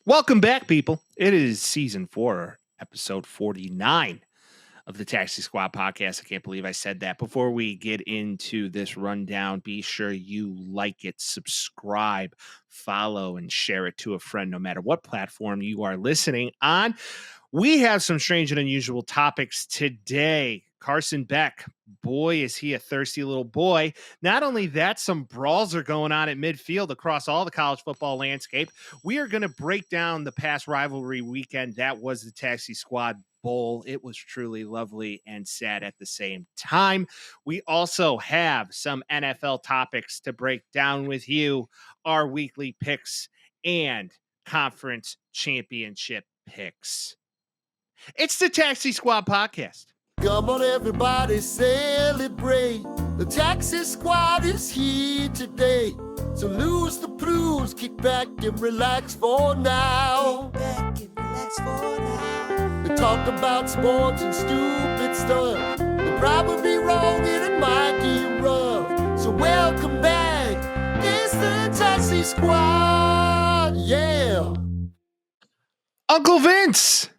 Welcome back, people. It is season 4, episode 49 of the Taxi Squad podcast. I can't believe I said that. Before we get into this rundown, be sure you like it, subscribe, follow, and share it to a friend, no matter what platform you are listening on. We have some strange and unusual topics today. Carson Beck, boy, is he a thirsty little boy. Not only that, some brawls are going on at midfield across all the college football landscape. We are going to break down the past rivalry weekend. That was the Taxi Squad Bowl. It was truly lovely and sad at the same time. We also have some NFL topics to break down with you, our weekly picks and conference championship picks. It's the Taxi Squad podcast. Come on, everybody, celebrate. The Taxi Squad is here today. So lose the blues, kick back and relax for now. They talk about sports and stupid stuff. They're probably wrong and it might get rough. So welcome back, it's the Taxi Squad, yeah. Uncle Vince!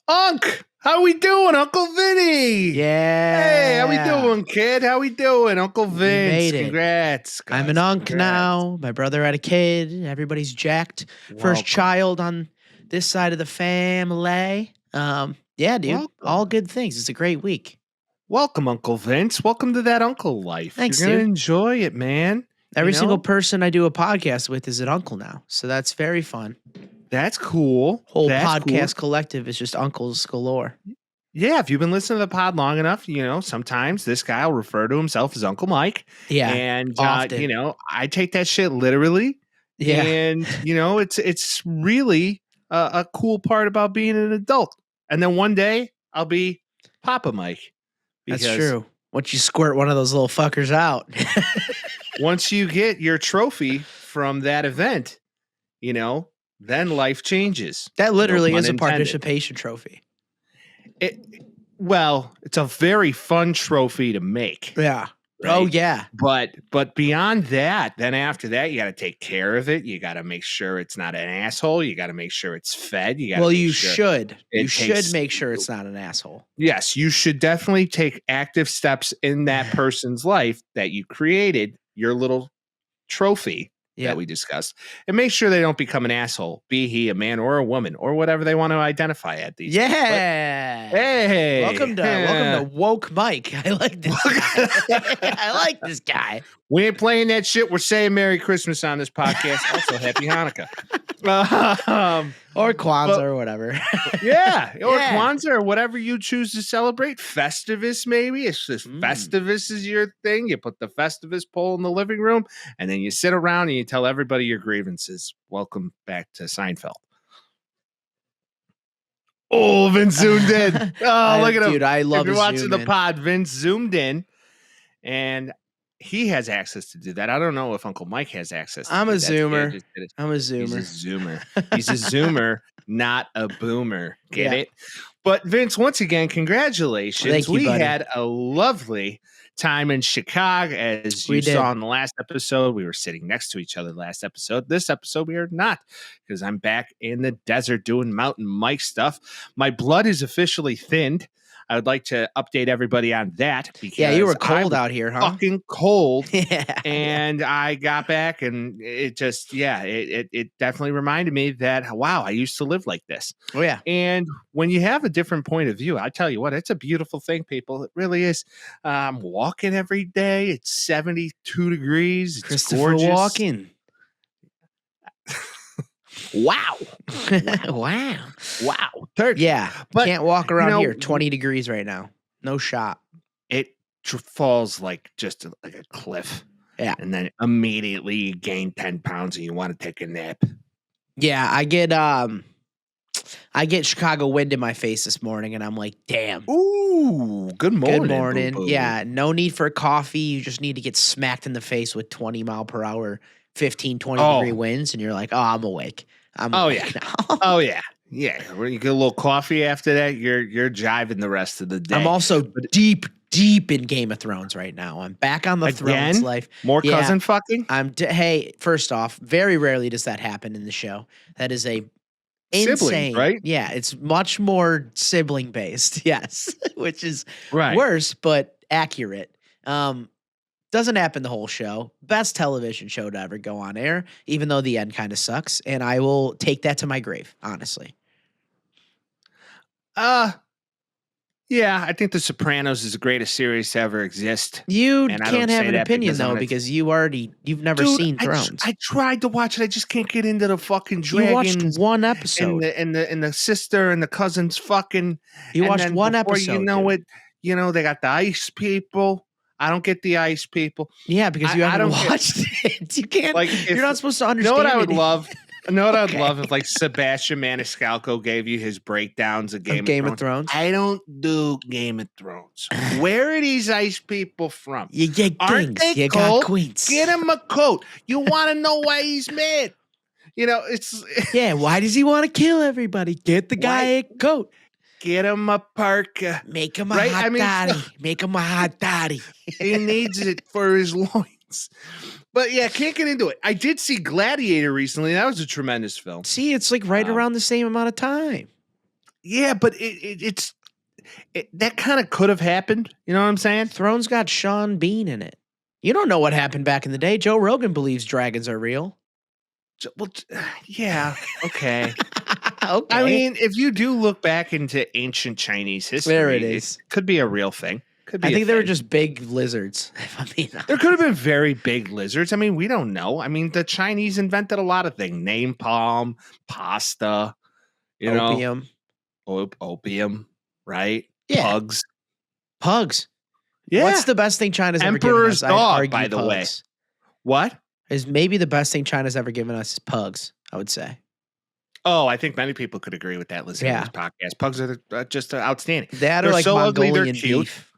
Unc! How we doing, Uncle Vinny? Yeah. Hey, how we doing, kid? How we doing, Uncle Vince? made it. Congrats. I'm an unc now. My brother had a kid. Everybody's jacked. First child on this side of the family. Yeah, dude. Welcome. All good things. It's a great week. Welcome, Uncle Vince. Welcome to that uncle life. Thanks, You're gonna dude. enjoy it, man. Every You know? single person I do a podcast with is an uncle now. So that's very fun. That's cool. Whole That's podcast cool. collective is just uncles galore. Yeah, if you've been listening to the pod long enough, sometimes this guy will refer to himself as Uncle Mike. Yeah. And, often. I take that shit literally. Yeah. And, it's really a cool part about being an adult. And then one day I'll be Papa Mike. That's true. Once you squirt one of those little fuckers out. Once you get your trophy from that event, then life changes. That literally No is pun a intended. participation trophy. It's a very fun trophy to make. Yeah. Right? Oh, yeah. But beyond that, then after that, you got to take care of it. You got to make sure it's not an asshole. You got to make sure it's fed. You got. Well, you should. You it should takes- make sure it's not an asshole. Yes, you should definitely take active steps in that person's life that you created, your little trophy Yeah. that we discussed, and make sure they don't become an asshole, be he a man or a woman or whatever they want to identify at these. Yeah. Hey, Welcome to Woke Mike. I like this guy. I like this guy. We ain't playing that shit. We're saying Merry Christmas on this podcast. Also, Happy Hanukkah. Or Kwanzaa Well- or whatever. Yeah, or Yeah. Kwanzaa or whatever you choose to celebrate. Festivus, maybe. It's just Festivus is your thing. You put the Festivus pole in the living room, and then you sit around and you tell everybody your grievances. Welcome back to Seinfeld. Oh, Vince zoomed in. Oh, look at him. Dude, I love If you're his watching zoom the in. pod, Vince zoomed in, and he has access to do that. I don't know if Uncle Mike has access to I'm do a that. The guy zoomer. just did it. I'm a He's a zoomer. zoomer. He's a zoomer, not a boomer. Get Yeah. it? But Vince, once again, congratulations. Thank you, we buddy. had a lovely time in Chicago, as We you did. saw in the last episode. We were sitting next to each other last episode. This episode, we are not, because I'm back in the desert doing Mountain Mike stuff. My blood is officially thinned. I would like to update everybody on that. Because Yeah, you were I cold was out here, huh? fucking cold. Yeah. And I got back, and it just, it definitely reminded me that, wow, I used to live like this. Oh, yeah. And when you have a different point of view, I tell you what, it's a beautiful thing, people. It really is. I'm walking every day. It's 72 degrees. It's Christopher gorgeous. Walken. Wow. Wow. Wow. 30. Yeah. But, Can't walk around know, here. 20 degrees right now. No shot. It falls like just like a cliff. Yeah. And then immediately you gain 10 pounds and you want to take a nap. Yeah, I get Chicago wind in my face this morning, and I'm like, damn. Ooh, good morning. Good morning. boo-boo. Yeah, no need for coffee. You just need to get smacked in the face with 20 mile per hour, 15, 20 degree winds, and you're like, oh, I'm awake. I'm awake now. Oh yeah. Yeah. When you get a little coffee after that, you're jiving the rest of the day. I'm also deep deep in Game of Thrones right now. I'm back on the Thrones life. More cousin fucking? Hey, first off, very rarely does that happen in the show. That is a Siblings, insane, right? Yeah, it's much more sibling based. Yes, which is right. worse, but accurate. Doesn't happen the whole show. Best television show to ever go on air, even though the end kind of sucks. And I will take that to my grave, honestly. Yeah, I think The Sopranos is the greatest series to ever exist. You can't have an opinion though, because you've never seen Thrones. I tried to watch it. I just can't get into the fucking dragons. You watched one episode. And the sister and the cousins fucking. You watched one episode. You know it. You know, they got the ice people. I don't get the ice people. Yeah, because you haven't watched it. You can't. You're not supposed to understand. You know what I would love? I know what I'd love if like Sebastian Maniscalco gave you his breakdowns of Game of Thrones. I don't do Game of Thrones. Where are these ice people from? You get Aren't kings. they You cold? got queens. Get him a coat. You want to know why he's mad? You know, it's yeah. Why does he want to kill everybody? Get the guy a coat. Get him a parka. Make him a hot toddy. Make him a hot toddy. He needs it for his loins. But yeah, can't get into it. I did see Gladiator recently. That was a tremendous film. See, it's like right around the same amount of time. Yeah, but it's that kind of could have happened. You know what I'm saying? Thrones got Sean Bean in it. You don't know what happened back in the day. Joe Rogan believes dragons are real. Well, yeah, okay. Okay. I mean, if you do look back into ancient Chinese history, there it is. It could be a real thing. I think they were just big lizards. If I'm being honest. There could have been very big lizards. I mean, we don't know. I mean, the Chinese invented a lot of things: napalm, pasta, opium, opium, right? Yeah. Pugs. Yeah. What's the best thing China's ever given us? Dog, by the way. What is maybe the best thing China's ever given us is pugs? I would say. Oh, I think many people could agree with that. Listening to this podcast, pugs are just outstanding. They're like so Mongolian ugly, they're cute. Beef.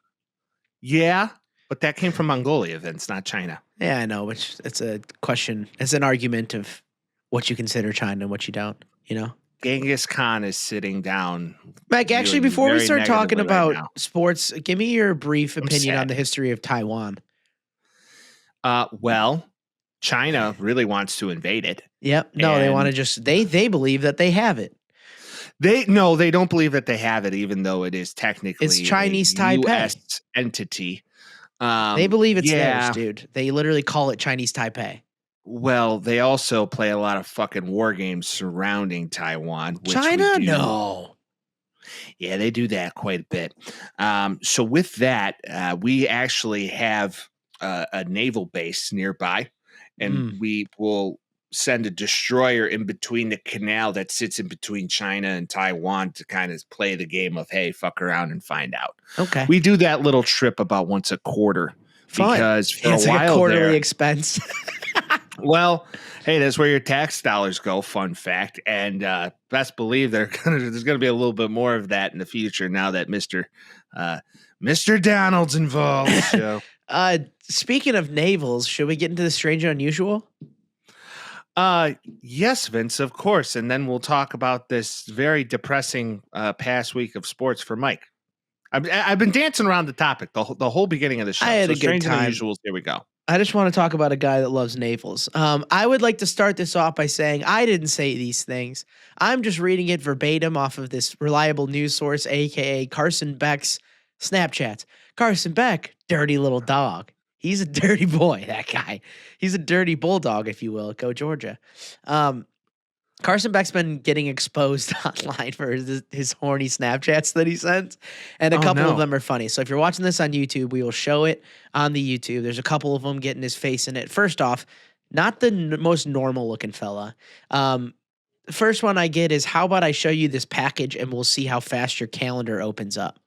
Yeah, but that came from Mongolia, Vince, not China. Yeah, I know, which it's a question. It's an argument of what you consider China and what you don't, you know? Genghis Khan is sitting down. Mike, actually, before we start talking about sports, give me your brief opinion on the history of Taiwan. Well, China really wants to invade it. Yep. No, they want to just they believe that they have it. They don't believe that they have it, even though it is technically it's Chinese Taipei US entity. They believe it's theirs, dude. They literally call it Chinese Taipei. Well, they also play a lot of fucking war games surrounding Taiwan. Which China, no. Yeah, they do that quite a bit. So with that, we actually have a naval base nearby, and we will send a destroyer in between the canal that sits in between China and Taiwan to kind of play the game of, hey, fuck around and find out. Okay. We do that little trip about once a quarter. Fine. Because for it's a while like a quarterly expense. Well, hey, that's where your tax dollars go. Fun fact. And best believe there's going to be a little bit more of that in the future now that Mr. Donald's involved. So. Speaking of navals, should we get into the strange and unusual? Yes, Vince, of course. And then we'll talk about this very depressing past week of sports for Mike. I've been dancing around the topic the whole beginning of the show. I had a good time. Unusuals, here we go. I just want to talk about a guy that loves navals. I would like to start this off by saying I didn't say these things. I'm just reading it verbatim off of this reliable news source, a.k.a. Carson Beck's Snapchats. Carson Beck, dirty little dog. He's a dirty boy, that guy. He's a dirty bulldog, if you will. Go Georgia. Carson Beck's been getting exposed online for his horny Snapchats that he sends, and a couple of them are funny. So if you're watching this on YouTube, we will show it on the YouTube. There's a couple of them getting his face in it. First off, not the most normal-looking fella. First one I get is, how about I show you this package and we'll see how fast your calendar opens up.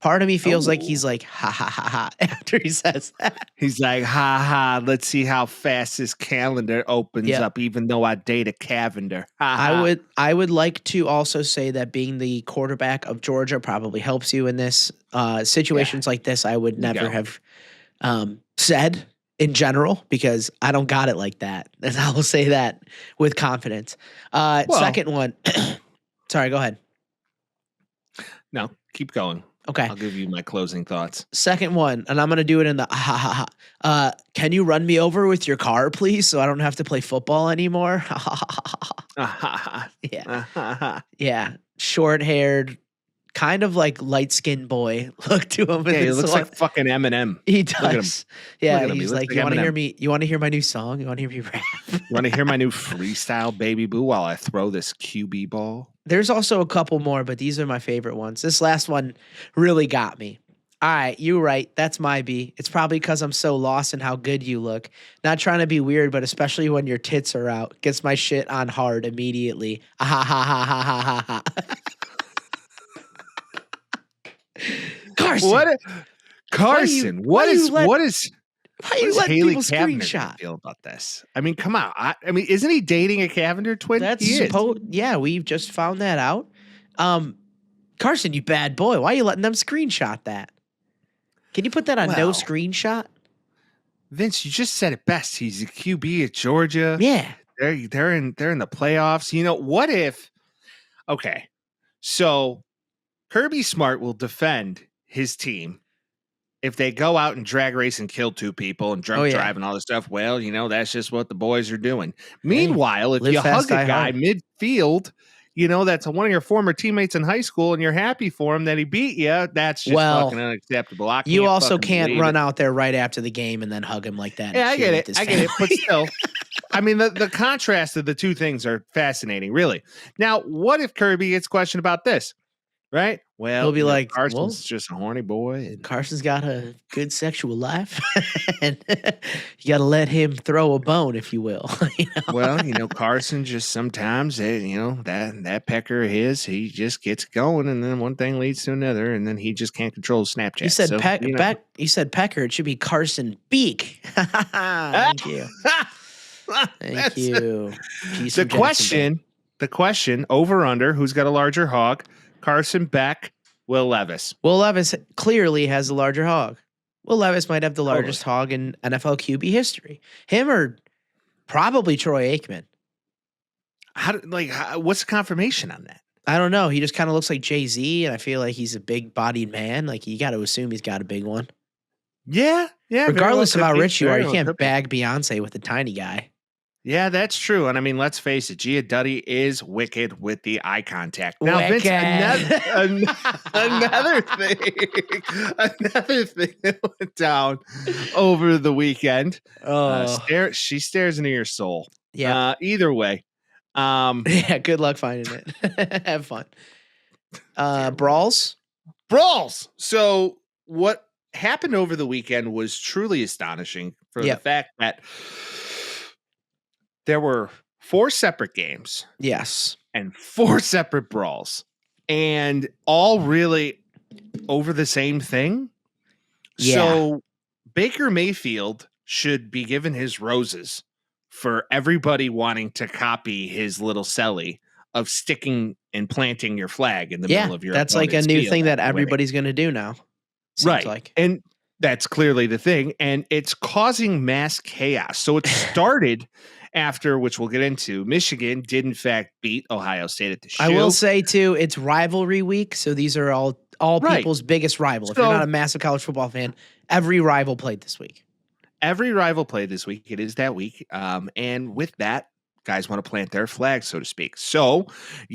Part of me feels like he's like, ha, ha, ha, ha, after he says that. He's like, ha, ha, let's see how fast this calendar opens up, even though I date a Cavender. Ha, ha. I would like to also say that being the quarterback of Georgia probably helps you in this. Situations like this, I would never have said in general, because I don't got it like that. And I will say that with confidence. Second one. Sorry, go ahead. No, keep going. Okay. I'll give you my closing thoughts. Second one, and I'm going to do it in the can you run me over with your car, please, so I don't have to play football anymore? Yeah. Yeah. Short-haired, kind of like light-skinned boy. Look to him. Yeah, he looks like fucking Eminem. He Look at him. does. Yeah, Look at him. He he's looks like, like you want to hear Eminem. me? You want to hear my new song? You want to hear me rap? You want to hear my new freestyle, baby boo, while I throw this QB ball? There's also a couple more, but these are my favorite ones. This last one really got me. All right, you right. That's my B. It's probably because I'm so lost in how good you look. Not trying to be weird, but especially when your tits are out. Gets my shit on hard immediately. Ah, ha, ha, ha, ha, ha, ha. Carson. Carson, why what you is let Haley people Cavender screenshot? feel about this? I mean, come on. I mean, isn't he dating a Cavender twin? That's he is. yeah, we've just found that out. Carson, you bad boy. Why are you letting them screenshot that? Can you put that on no Well, screenshot? Vince, you just said it best. He's a QB at Georgia. Yeah. They're in the playoffs. You know, what if okay. So Kirby Smart will defend his team if they go out and drag race and kill two people and drunk drive and all this stuff. Well, you know, that's just what the boys are doing. Meanwhile, if live you fast, hug a die guy hard. midfield, you know, that's one of your former teammates in high school and you're happy for him that he beat you, that's just fucking unacceptable. You also can't run out there right after the game and then hug him like that. Yeah, I get it. But still, I mean, the contrast of the two things are fascinating, really. Now, what if Kirby gets questioned about this? Right? Well, he'll be like, Carson's just a horny boy. And Carson's got a good sexual life, and you got to let him throw a bone, if you will. You know? Well, you know, Carson just sometimes, you know, that pecker of his, he just gets going, and then one thing leads to another, and then he just can't control Snapchat. You said so, you said pecker. It should be Carson Beak. Thank you. Thank you. The question, over under, who's got a larger hog? Carson Beck, Will Levis. Will Levis clearly has the larger hog. Will Levis might have the largest hog in NFL QB history. Him or probably Troy Aikman. What's the confirmation on that? I don't know. He just kind of looks like Jay-Z, and I feel like he's a big-bodied man. Like, you got to assume he's got a big one. Yeah. Regardless of how rich you are, you can't bag Beyonce with a tiny guy. Yeah, that's true. And I mean, let's face it, Gia Duddy is wicked with the eye contact. Now, wicked. Vince, another thing that went down over the weekend. She stares into your soul. Yeah. Either way. Yeah, good luck finding it. Have fun. Brawls. So what happened over the weekend was truly astonishing for the fact that there were 4 separate games. Yes. And 4 separate brawls. And all really over the same thing. Yeah. So Baker Mayfield should be given his roses for everybody wanting to copy his little celly of sticking and planting your flag in the middle of your that's like a new field thing that winning. everybody's going to do now. Right. Like. And that's clearly the thing. And it's causing mass chaos. So it started after, which we'll get into, Michigan did in fact beat Ohio State at the shoe. I will say too, it's rivalry week, so these are all people's biggest rival. If you're not a massive college football fan, every rival played this week. It is that week. And with that, guys want to plant their flag, so to speak. So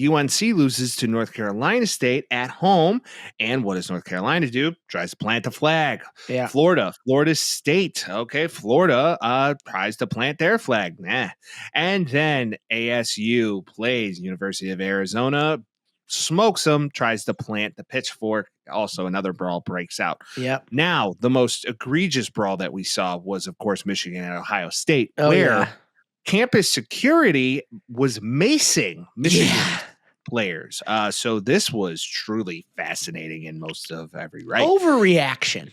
UNC loses to North Carolina State at home. And what does North Carolina do? Tries to plant a flag. Yeah. Florida State. Okay. Florida tries to plant their flag. Nah. And then ASU plays University of Arizona, smokes them, tries to plant the pitchfork. Also, another brawl breaks out. Yep. Now, the most egregious brawl that we saw was, of course, Michigan and Ohio State, campus security was macing Michigan players. So this was truly fascinating in most of every right. Overreaction.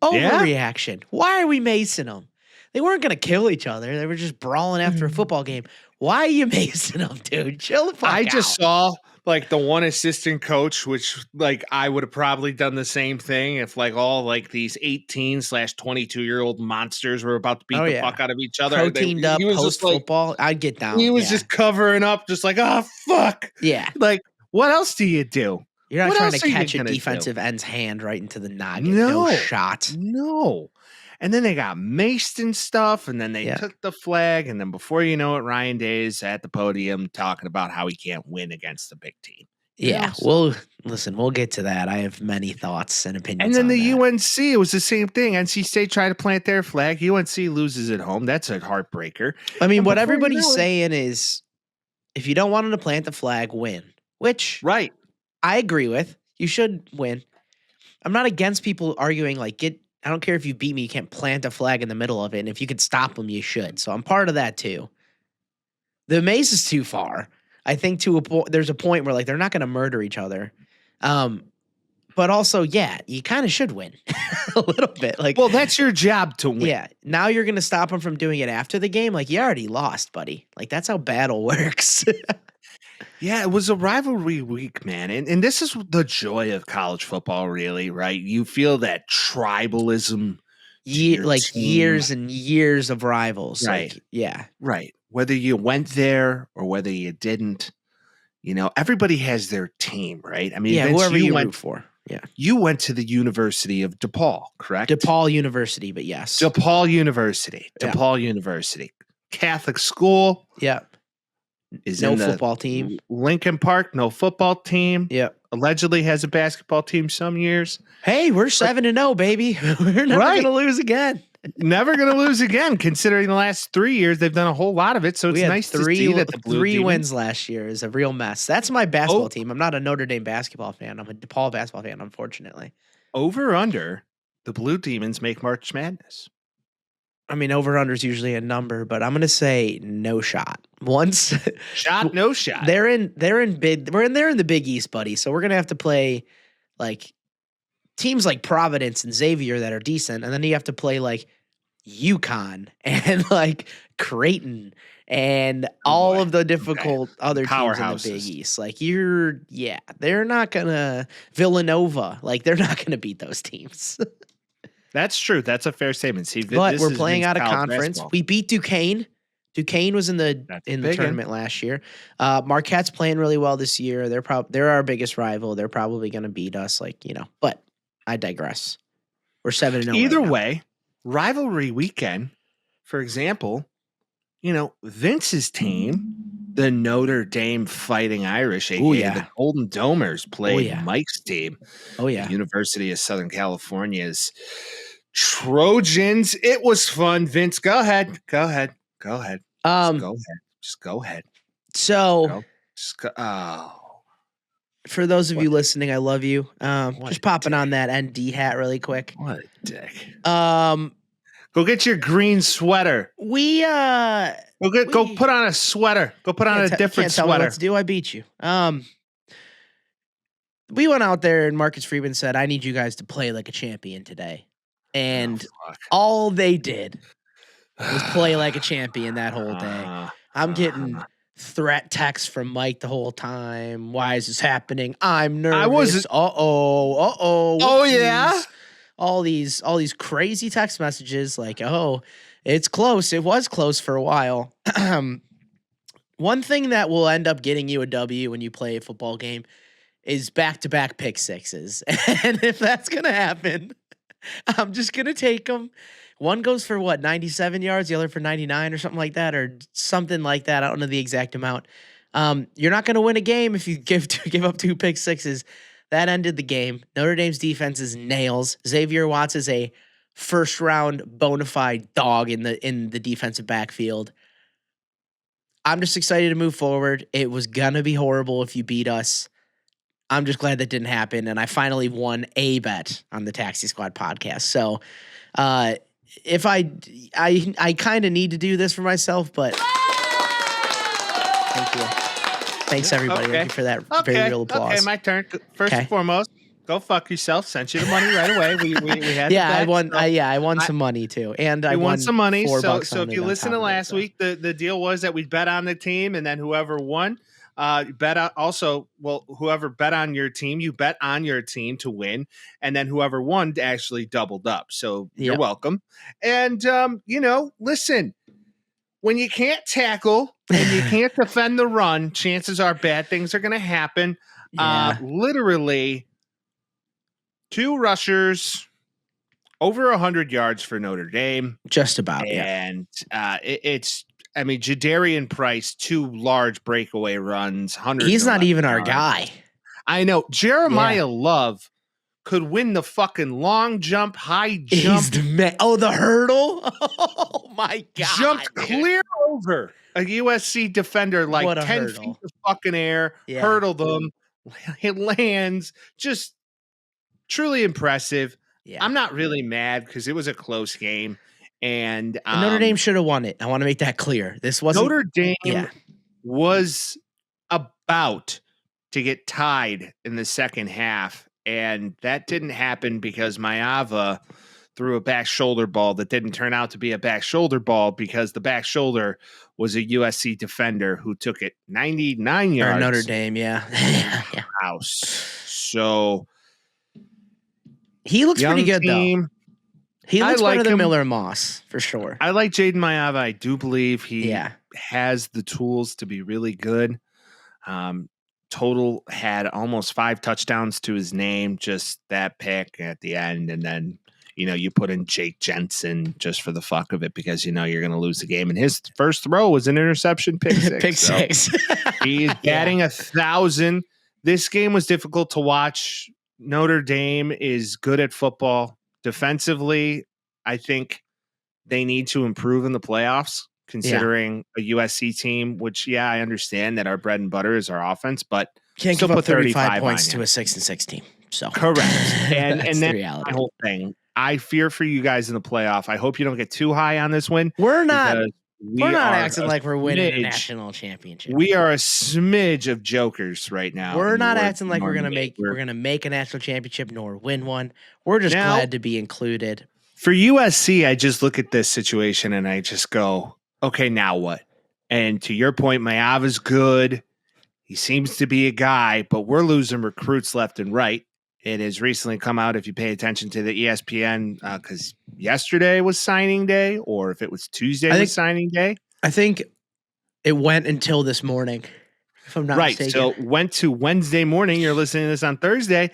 Why are we macing them? They weren't going to kill each other. They were just brawling after a football game. Why are you macing them, dude? Chill the fuck out. I just saw like the one assistant coach, which like I would have probably done the same thing if like all like these 18/22-year-old monsters were about to beat the fuck out of each other. Proteined up post football. I'd get down. He was just covering up, just like, oh fuck. Yeah. Like, what else do you do? You're not What trying to else are you catch a gonna do? defensive end's hand right into the noggin. No shot. No. And then they got maced and stuff, and then they Yeah. took the flag, and then before you know it, Ryan Day's at the podium talking about how he can't win against the big team. You Yeah, know, so- we'll get to that. I have many thoughts and opinions. And then on the that. UNC, it was the same thing. NC State tried to plant their flag. UNC loses at home. That's a heartbreaker. I mean, And what before you everybody's know it- saying is, if you don't want them to plant the flag, win. Which Right. I agree with. You should win. I'm not against people arguing like I don't care if you beat me, you can't plant a flag in the middle of it. And if you could stop them, you should. So I'm part of that too. The mace is too far. I think there's a point where like they're not going to murder each other. But also, yeah, you kind of should win a little bit. Like, Well, that's your job to win. yeah. Now you're going to stop them from doing it after the game. Like, you already lost, buddy. Like, that's how battle works. Yeah, it was a rivalry week, man. And this is the joy of college football, really, right? You feel that tribalism. your Like team. years and years of rivals. Right. Like, yeah. Right. Whether you went there or whether you didn't, everybody has their team, right? I mean, Yeah, Vince, whoever you went, root for. Yeah. you went to the University of DePaul, correct? DePaul University, but yes. DePaul University. Yeah. DePaul University. Catholic school. Yeah. Is No in the football team. Lincoln Park, no football team. Yeah. Allegedly has a basketball team some years. Hey, we're 7-0, baby. We're never Right. going to lose again. Never going to lose again, considering the last 3 years they've done a whole lot of it. So it's We had nice to see that the Blue three Demons- wins last year is a real mess. That's my basketball Oh. team. I'm not a Notre Dame basketball fan. I'm a DePaul basketball fan, unfortunately. Over under, the Blue Demons make March Madness. I mean, over-under is usually a number, but I'm going to say no shot. Once Shot, no shot. they're in the Big East, buddy. So we're going to have to play like teams like Providence and Xavier that are decent, and then you have to play like UConn and like Creighton and all boy. of the difficult other teams in the Powerhouses. Big East. Like they're not gonna Villanova. Like they're not gonna beat those teams. That's true. That's a fair statement. See, But this we're is playing Vince out of college conference. basketball. We beat Duquesne. Duquesne was in the That's a in the big one. tournament last year. Marquette's playing really well this year. They're our biggest rival. They're probably going to beat us. But I digress. We're 7-0. Either right now. way, rivalry weekend, for example, Vince's team, the Notre Dame Fighting Irish, aka Ooh, yeah. the Golden Domers, played yeah. Mike's team, Oh yeah. the University of Southern California's Trojans. It was fun. Vince, go ahead. Just go ahead. Just go ahead. So Go. Just go. Oh. for those of What? you listening, I love you. What Just a popping on that ND hat really quick. What a dick. We Go get your green sweater. Go We- put on a sweater. Go put on a different can't tell me sweater. what to do. I beat you. We went out there and Marcus Freeman said, "I need you guys to play like a champion today," and Oh, fuck. all they did was play like a champion that whole day. I'm getting threat texts from Mike the whole time. Why is this happening? I'm nervous. wasn't- Oh yeah? whoopsies. All these crazy text messages like, "Oh, it's close. It was close for a while." One thing that will end up getting you a W when you play a football game is back-to-back pick sixes. And if that's going to happen, I'm just going to take them. One goes for 97 yards, the other for 99 or something like that, or something like that. I don't know the exact amount. You're not going to win a game if you give up two pick sixes. That ended the game. Notre Dame's defense is nails. Xavier Watts is a first-round bona fide dog in the defensive backfield. I'm just excited to move forward. It was going to be horrible if you beat us. I'm just glad that didn't happen, and I finally won a bet on the Taxi Squad podcast. So, if I kind of need to do this for myself, but thank you. Thanks everybody. Okay. Thank you for that very real applause. Okay, my turn. First Okay. and foremost, go fuck yourself. Sent you the money right away. We had Yeah, the I bet, won. so I won some money too, and I we won some money. $4 So on if it you on listen top to of it, last so. week, the deal was that we bet on the team, and then whoever won, whoever bet on your team, you bet on your team to win, and then whoever won actually doubled up. So you're Yep. welcome. And listen, when you can't tackle and you can't defend the run, chances are bad things are going to happen. Yeah. Literally 2 rushers, over 100 yards for Notre Dame. Just about, yeah. And it's, I mean, Jadarian Price, 2 large breakaway runs. He's not even our yards. guy. I know. Jeremiah Love could win the fucking long jump, high jump. The hurdle? Oh, my God. Jumped clear over a USC defender like 10 hurdle. feet of fucking air, hurdled them. It lands. Just truly impressive. Yeah. I'm not really mad because it was a close game. And Notre Dame should have won it. I want to make that clear. This wasn't Notre Dame was about to get tied in the second half, and that didn't happen because Maeva threw a back shoulder ball that didn't turn out to be a back shoulder ball because the back shoulder was a USC defender who took it 99 yards. Or Notre Dame, yeah. House. So he looks pretty good, team, though. He looks like better than him. Miller Moss, for sure. I like Jaden Maeva. I do believe he has the tools to be really good. Total had almost 5 touchdowns to his name, just that pick at the end. And then, you put in Jake Jensen just for the fuck of it because, you're going to lose the game. And his first throw was an interception, pick 6. Pick 6. He's batting 1,000. This game was difficult to watch. Notre Dame is good at football. Defensively, I think they need to improve in the playoffs, considering a USC team, which, I understand that our bread and butter is our offense, but can't give up 35 points to a 6-6 team. So correct. And that's that's the reality. My whole thing. I fear for you guys in the playoff. I hope you don't get too high on this win. We're not acting like we're winning a national championship. We are a smidge of jokers right now. We're not acting like we're gonna make a national championship nor win one. We're just glad to be included. For USC, I just look at this situation and I just go, okay, now what? And to your point, Maeva's good. He seems to be a guy, but we're losing recruits left and right. It has recently come out, if you pay attention to the ESPN, because yesterday was signing day, or if it was Tuesday was signing day. I think it went until this morning, if I'm not mistaken. So went to Wednesday morning. You're listening to this on Thursday.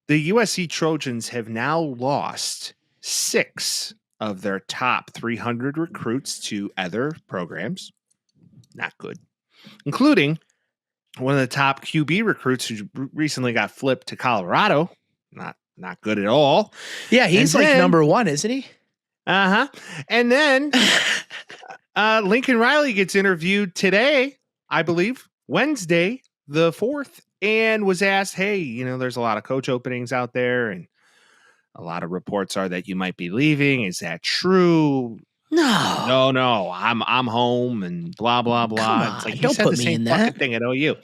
The USC Trojans have now lost 6 of their top 300 recruits to other programs. Not good. Including one of the top QB recruits who recently got flipped to Colorado. Not good at all. Yeah, he's number 1, isn't he? Uh-huh. And then Lincoln Riley gets interviewed today, I believe, Wednesday, the 4th, and was asked, hey, there's a lot of coach openings out there, and a lot of reports are that you might be leaving. Is that true? No. I'm home and blah blah blah. It's like don't put me in that thing at OU.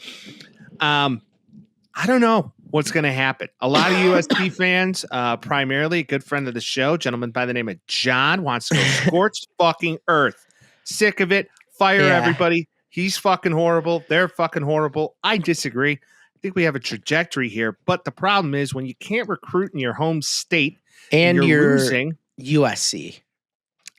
I don't know what's going to happen. A lot of USC fans, primarily a good friend of the show, gentleman by the name of John, wants to go scorched fucking earth. Sick of it. Fire everybody. He's fucking horrible. They're fucking horrible. I disagree. I think we have a trajectory here, but the problem is when you can't recruit in your home state and you're losing USC.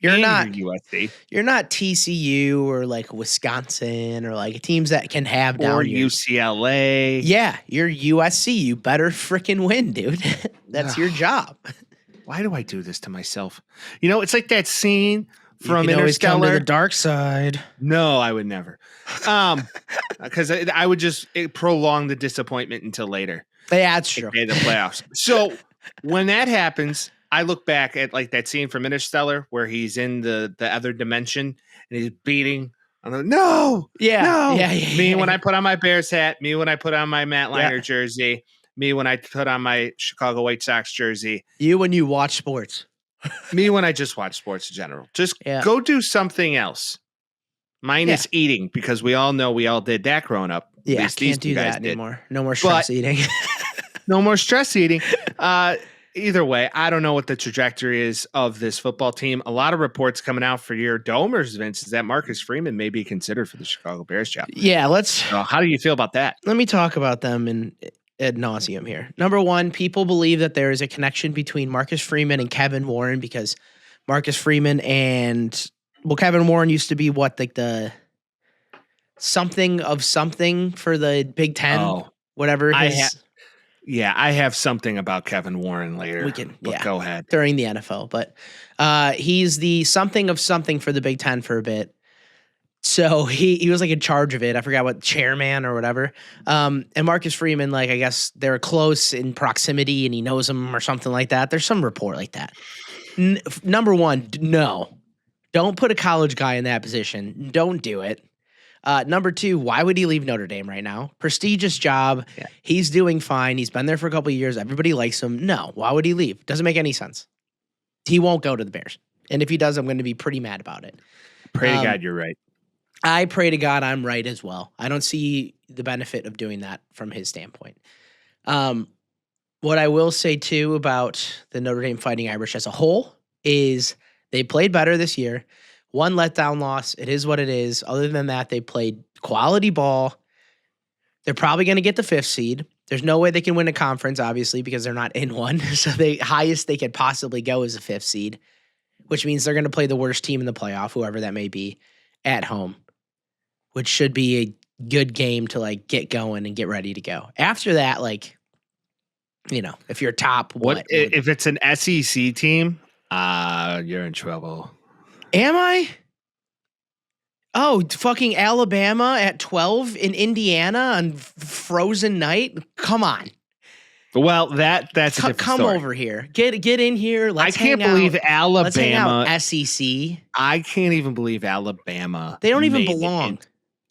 You're not USC. You're not TCU or like Wisconsin or like teams that can have down or UCLA. Yeah, you're USC. You better freaking win, dude. That's your job. Why do I do this to myself? It's like that scene from Interstellar. Always come to the dark side. No, I would never. Because I would just prolong the disappointment until later. Yeah, that's true. The playoffs. So when that happens, I look back at like that scene from Interstellar where he's in the other dimension and he's beating. I'm like, no. Me when I put on my Bears hat. Me when I put on my Matt Leinart jersey. Me when I put on my Chicago White Sox jersey. You when you watch sports. Me when I just watch sports in general. Just go do something else. Mine is eating because we all know we all did that growing up. Yeah, can't do that anymore. No more stress eating. No more stress eating. Either way, I don't know what the trajectory is of this football team. A lot of reports coming out for your Domers, Vince, is that Marcus Freeman may be considered for the Chicago Bears job. Yeah, how do you feel about that? Let me talk about them ad nauseum here. Number 1, people believe that there is a connection between Marcus Freeman and Kevin Warren because Marcus Freeman and Kevin Warren used to be the something of something for the Big Ten. whatever I his. I have something about Kevin Warren later. We can, but go ahead. during the NFL, but he's the something of something for the Big Ten for a bit. So he was like in charge of it. I forgot what chairman or whatever. And Marcus Freeman, like I guess they're close in proximity and he knows him or something like that. There's some report like that. Number one, no, don't put a college guy in that position. Don't do it. Number two, why would he leave Notre Dame right now? Prestigious job. Yeah. He's doing fine. He's been there for a couple of years. Everybody likes him. No, why would he leave? Doesn't make any sense. He won't go to the Bears. And if he does, I'm going to be pretty mad about it. Pray to God you're right. I pray to God I'm right as well. I don't see the benefit of doing that from his standpoint. What I will say, too, about the Notre Dame Fighting Irish as a whole is they played better this year. One letdown loss. It is what it is. Other than that, they played quality ball. They're probably going to get the 5th seed. There's no way they can win a conference, obviously, because they're not in one. So the highest they could possibly go is a 5th seed, which means they're going to play the worst team in the playoff, whoever that may be, at home, which should be a good game to like get going and get ready to go. After that, like, you know, if you're top, if it's an SEC team, you're in trouble. Am I? Oh, fucking Alabama at 12 in Indiana on frozen night? Come on. Well, that's a different come story. over here. Get in here. Let's I can't hang believe out. Alabama. Let's hang out, SEC. I can't even believe Alabama. They don't even made it belong. in.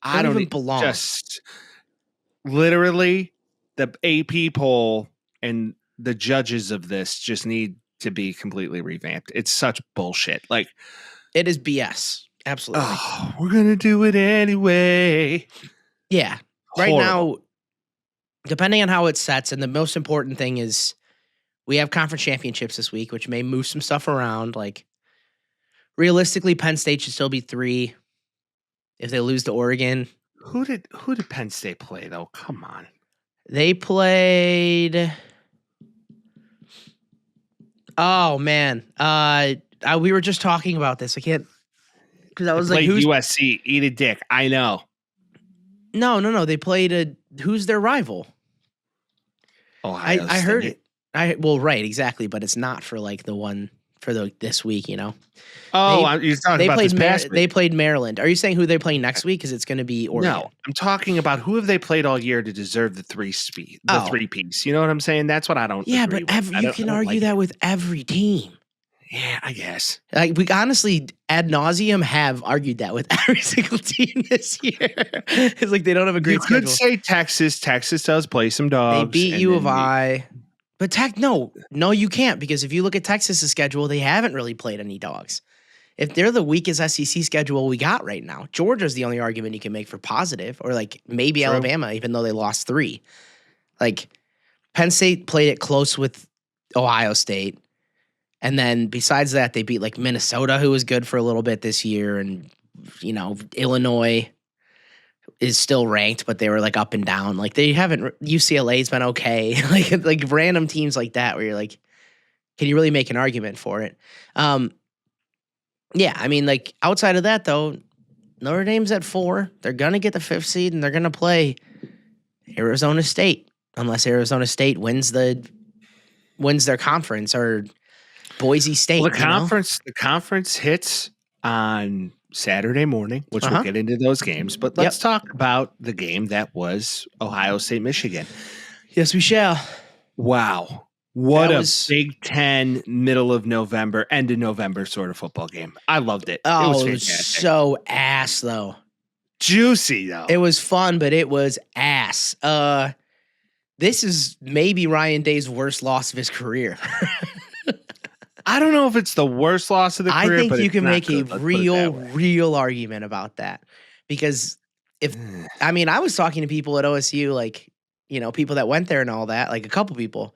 I don't even belong. Just literally the AP poll and the judges of this just need to be completely revamped. It's such bullshit. Like, it is BS. Absolutely. Oh, we're going to do it anyway. Yeah. Right Horrible. now, depending on how it sets, and the most important thing is we have conference championships this week, which may move some stuff around. Like, realistically, Penn State should still be 3 if they lose to Oregon. Who did Penn State play, though? Come on. They played... Oh, man. We were just talking about this. I can't... Because I was like, who's USC? Eat a dick. I know. No. They played who's their rival? Ohio I heard State. it. Well, right, exactly, but it's not for like the one for this week, you know. Oh, you're talking about this past week. They played Maryland. Are you saying who they play next week? Because it's going to be Oregon. No, I'm talking about who have they played all year to deserve the 3-piece. You know what I'm saying? That's what I don't. Yeah, but you can argue that with every team. Yeah, I guess. Like, we honestly ad nauseum have argued that with every single team this year. It's like they don't have a great schedule. You could say Texas. Texas does play some dogs. They beat U of I. But no, you can't, because if you look at Texas's schedule, they haven't really played any dogs. If they're the weakest SEC schedule we got right now, Georgia's the only argument you can make for positive, or like maybe True. Alabama, even though they lost 3. Like, Penn State played it close with Ohio State. And then besides that, they beat like Minnesota, who was good for a little bit this year. And, you know, Illinois is still ranked, but they were like up and down. Like, they haven't, UCLA's been okay. like random teams like that where you're like, can you really make an argument for it? Yeah, I mean, like, outside of that, though, Notre Dame's at 4. They're going to get the 5th seed, and they're going to play Arizona State, unless Arizona State wins their conference, or Boise State. Well, the conference hits on Saturday morning, which we'll get into those games. But let's talk about the game that was Ohio State, Michigan. Yes, we shall. Wow. What a Big Ten, middle of November, end of November sort of football game. I loved it. Oh, it was fantastic. It was so ass, though. Juicy, though. It was fun, but it was ass. This is maybe Ryan Day's worst loss of his career. I don't know if it's the worst loss of the career. I think but you it's can not make good. a real argument about that. Because I was talking to people at OSU, like, you know, people that went there and all that, like a couple people,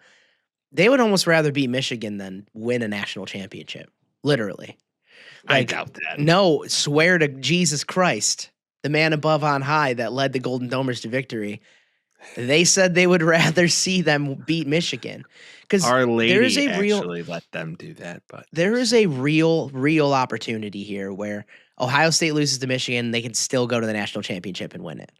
they would almost rather beat Michigan than win a national championship. Literally. Like, I doubt that. No, swear to Jesus Christ, the man above on high that led the Golden Domers to victory. They said they would rather see them beat Michigan. Because Our Lady there is actually let them do that. But there is a real opportunity here where Ohio State loses to Michigan, they can still go to the national championship and win it.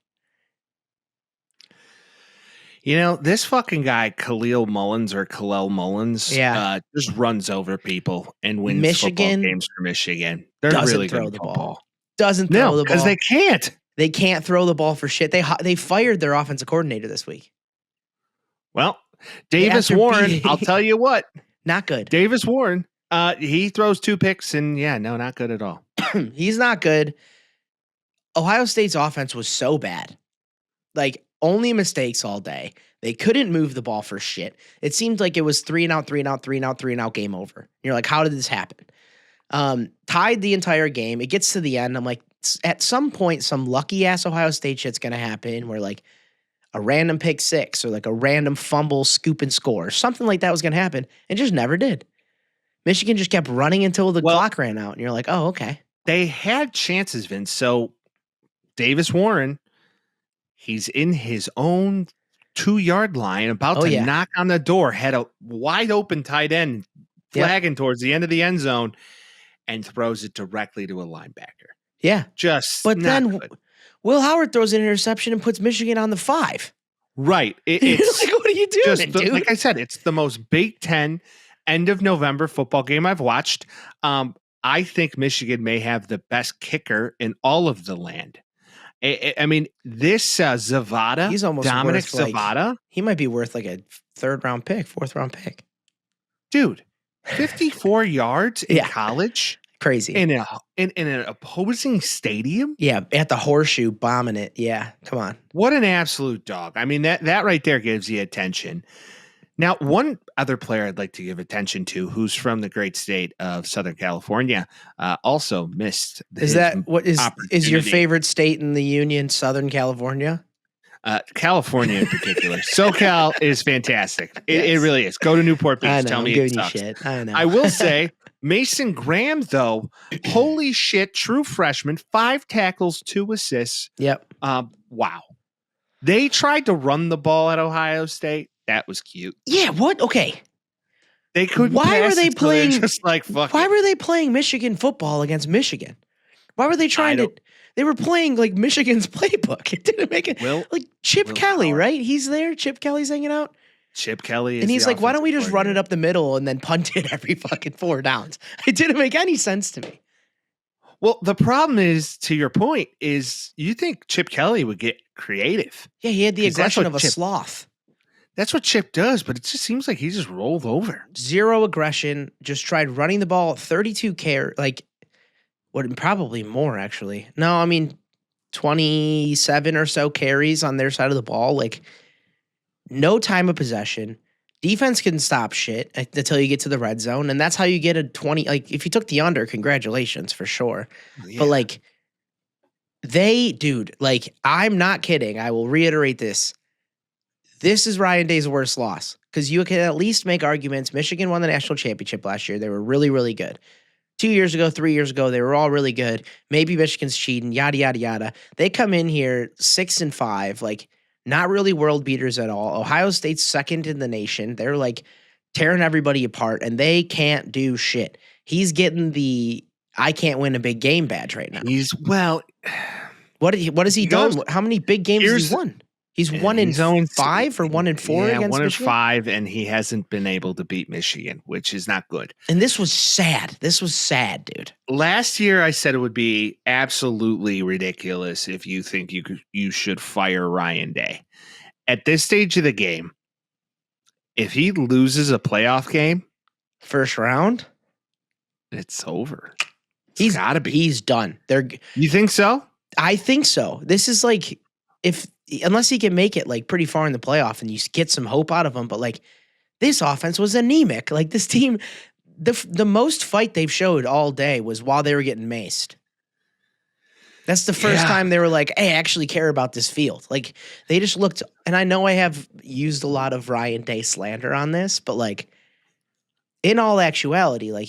This fucking guy, Khalil Mullins, Yeah. just runs over people and wins Michigan football games for Michigan. They're doesn't really throw good the at ball. football. Doesn't throw the ball. Because they can't. They can't throw the ball for shit. They fired their offensive coordinator this week. Well, Davis After Warren, beating- I'll tell you what. Not good. Davis Warren, he throws 2 picks, and not good at all. He's not good. Ohio State's offense was so bad. Like, only mistakes all day. They couldn't move the ball for shit. It seemed like it was 3 and out, 3 and out, 3 and out, 3 and out, game over. You're like, how did this happen? Tied the entire game. It gets to the end. I'm like, at some point, some lucky ass Ohio State shit's gonna happen where like a random pick 6 or like a random fumble, scoop and score. Something like that was gonna happen. And just never did. Michigan just kept running until the clock ran out. And you're like, oh, okay. They had chances, Vince. So Davis Warren, he's in his own 2-yard line, about to knock on the door, had a wide open tight end flagging towards the end of the end zone, and throws it directly to a linebacker. Yeah. But then good. Will Howard throws an interception and puts Michigan on the 5. Right. It's like, what are you doing, dude? Like I said, it's the most Big Ten end of November football game I've watched. I think Michigan may have the best kicker in all of the land. I mean, this Zavada, he's almost Dominic worth, Zavada, he might be worth like a 3rd-round pick, 4th-round pick. Dude, 54 yards in college. Crazy. In an opposing stadium? Yeah, at the Horseshoe, bombing it. Yeah, come on. What an absolute dog. I mean, that right there gives you attention. Now, one other player I'd like to give attention to, who's from the great state of Southern California, also missed. Is your favorite state in the union Southern California? California in particular. SoCal is fantastic. It really is. Go to Newport Beach. Tell me it sucks. Shit. I know. I will say, Mason Graham, though, holy shit, true freshman, 5 tackles, 2 assists. Yep. Wow. They tried to run the ball at Ohio State. That was cute. Yeah. What? Okay. They couldn't. Why were they playing? Just like fuck. Why were they playing Michigan football against Michigan? Why were they trying to? They were playing like Michigan's playbook. It didn't make it. Like Chip Kelly, right? He's there. Chip Kelly's hanging out. Chip Kelly, and he's like, "Why don't we just run it up the middle and then punt it every fucking 4 downs?" It didn't make any sense to me. Well, the problem is, to your point, is you think Chip Kelly would get creative. Yeah, he had the aggression of a sloth. That's what Chip does, but it just seems like he just rolled over. 0 aggression, just tried running the ball, 32 probably more actually. No, I mean 27 or so carries on their side of the ball, like no time of possession. Defense can stop shit until you get to the red zone, and that's how you get a 20. Like if you took the under, congratulations for sure. Yeah. But like I'm not kidding. I will reiterate this. This is Ryan Day's worst loss because you can at least make arguments. Michigan won the national championship last year. They were really, really good. 2 years ago, 3 years ago, they were all really good. Maybe Michigan's cheating, yada, yada, yada. They come in here 6-5, like not really world beaters at all. Ohio State's second in the nation. They're like tearing everybody apart, and they can't do shit. He's getting the I can't win a big game badge right now. What has he done? How many big games has he won? He's 1-5 or 1-4 against 1-5, and he hasn't been able to beat Michigan, which is not good. And this was sad. This was sad, dude. Last year, I said it would be absolutely ridiculous if you think you should fire Ryan Day. At this stage of the game, if he loses a playoff game, first round, it's over. He's got to be. He's done. You think so? I think so. This is like unless he can make it like pretty far in the playoff and you get some hope out of him, but like this offense was anemic. Like this team, the most fight they've showed all day was while they were getting maced. That's the first time they were like, hey, I actually care about this field. Like they just looked, and I know I have used a lot of Ryan Day slander on this, but like in all actuality, like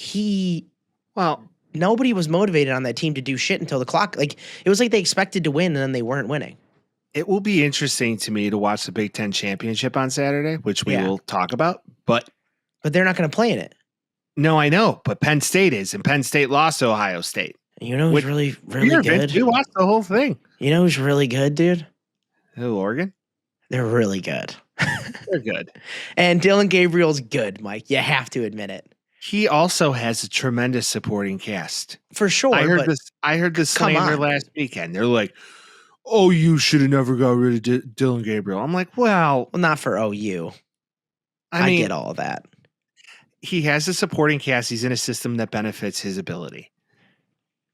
nobody was motivated on that team to do shit until the clock. Like it was like they expected to win and then they weren't winning. It will be interesting to me to watch the Big Ten championship on Saturday, which we will talk about, but they're not going to play in it. No, I know, but Penn State is, and Penn State lost to Ohio State. You know who's really good? You watched the whole thing. You know who's really good, dude? Who, Oregon? They're really good. They're good. And Dylan Gabriel's good, Mike. You have to admit it. He also has a tremendous supporting cast. For sure. I heard but this. I heard this come slander on. last weekend. They're like, "Oh, you should have never got rid of Dylan Gabriel." I'm like, well, not for OU. I mean, get all of that. He has a supporting cast. He's in a system that benefits his ability.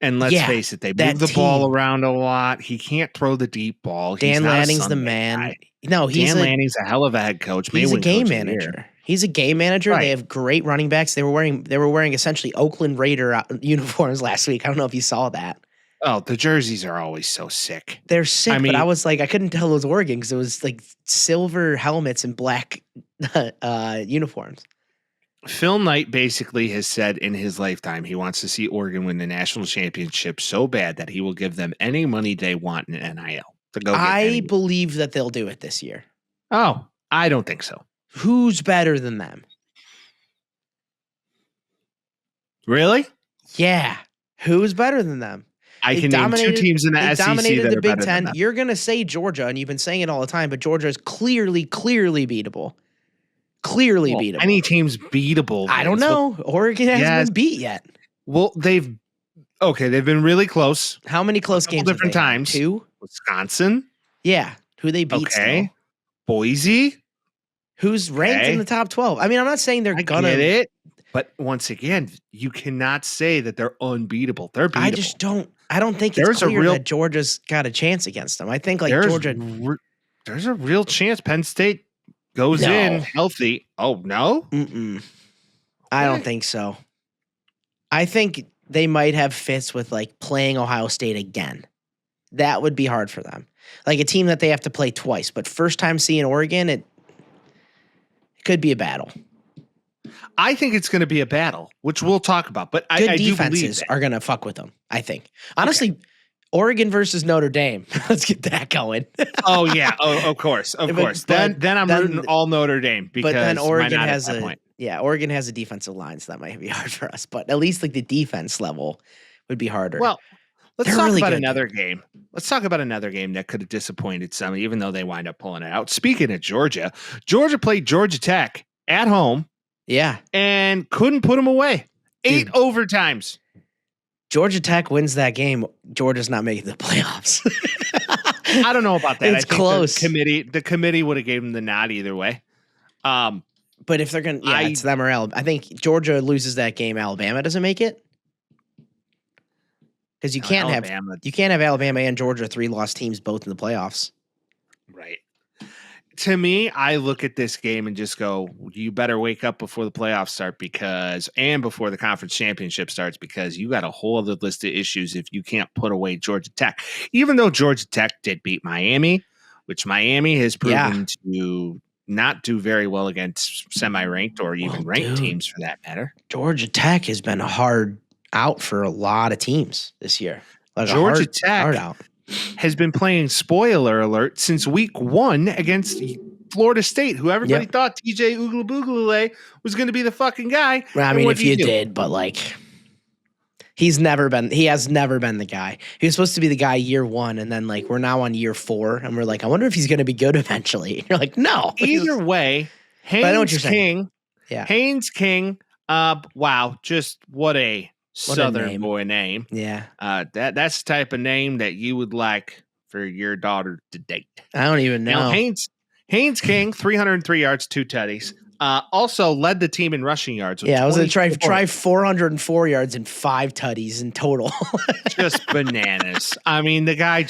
And let's face it, they move the ball around a lot. He can't throw the deep ball. Dan Lanning's the man. Guy. No, Dan Lanning's a hell of a head coach. He's a game manager. He's a game manager. Right. They have great running backs. They were wearing essentially Oakland Raider uniforms last week. I don't know if you saw that. Oh, the jerseys are always so sick. They're sick, but I was like, I couldn't tell it was Oregon because it was like silver helmets and black uniforms. Phil Knight basically has said in his lifetime he wants to see Oregon win the national championship so bad that he will give them any money they want in NIL to go. I believe that they'll do it this year. Oh, I don't think so. Who's better than them? Really? Yeah. Who's better than them? I can name two teams in the SEC dominated that the are Big better Ten. than them. You're going to say Georgia, and you've been saying it all the time, but Georgia is clearly beatable. Clearly beatable. Any team's beatable. I don't know. Oregon hasn't been beat yet. Well, they've been really close. How many close games? Different times. 2? Wisconsin. Yeah. Who they beat still. Boise. Who's ranked in the top 12. I mean, I'm not saying they're gonna get it, but once again, you cannot say that they're unbeatable. They're beatable. I don't think it's clear that Georgia's got a chance against them. I think Georgia. There's a real chance Penn State goes in healthy. Oh, no? I don't think so. I think they might have fits with playing Ohio State again. That would be hard for them. Like a team that they have to play twice. But first time seeing Oregon, it could be a battle. I think it's going to be a battle, which we'll talk about. But I do believe defenses are going to fuck with them, I think. Honestly, Oregon versus Notre Dame. Let's get that going. Oh, yeah. Oh, of course. Of course. Then I'm rooting all Notre Dame because but then Oregon has Oregon has a defensive line, so that might be hard for us. But at least the defense level would be harder. Well, let's talk about another game. Let's talk about another game that could have disappointed some, even though they wind up pulling it out. Speaking of Georgia played Georgia Tech at home. Yeah. And couldn't put them away. 8 overtimes. Georgia Tech wins that game. Georgia's not making the playoffs. I don't know about that. It's close. The committee would have gave them the nod either way. But if they're going to, it's them or Alabama. I think Georgia loses that game. Alabama doesn't make it. Because you can't have Alabama and Georgia 3 lost teams both in the playoffs. Right. To me, I look at this game and just go, you better wake up before the playoffs start and before the conference championship starts, because you got a whole other list of issues if you can't put away Georgia Tech. Even though Georgia Tech did beat Miami, which Miami has proven to not do very well against semi-ranked or even ranked teams for that matter. Georgia Tech has been a hard out for a lot of teams this year. Georgia Tech has been playing spoiler alert since week 1 against Florida State, who everybody thought TJ Uiagalelei was going to be the fucking guy. I mean, if you did, but he has never been the guy. He was supposed to be the guy year 1, and then we're now on year 4, and we're I wonder if he's going to be good eventually. And you're no. Either way, Haynes King. Yeah. Haynes King. Wow, just what a Southern boy name. Yeah. That's the type of name that you would like for your daughter to date. I don't even know. Now, Haynes King, 303 yards, 2 tutties. Also led the team in rushing yards. I was going to try 404 yards and 5 tutties in total. Just bananas. I mean, the guy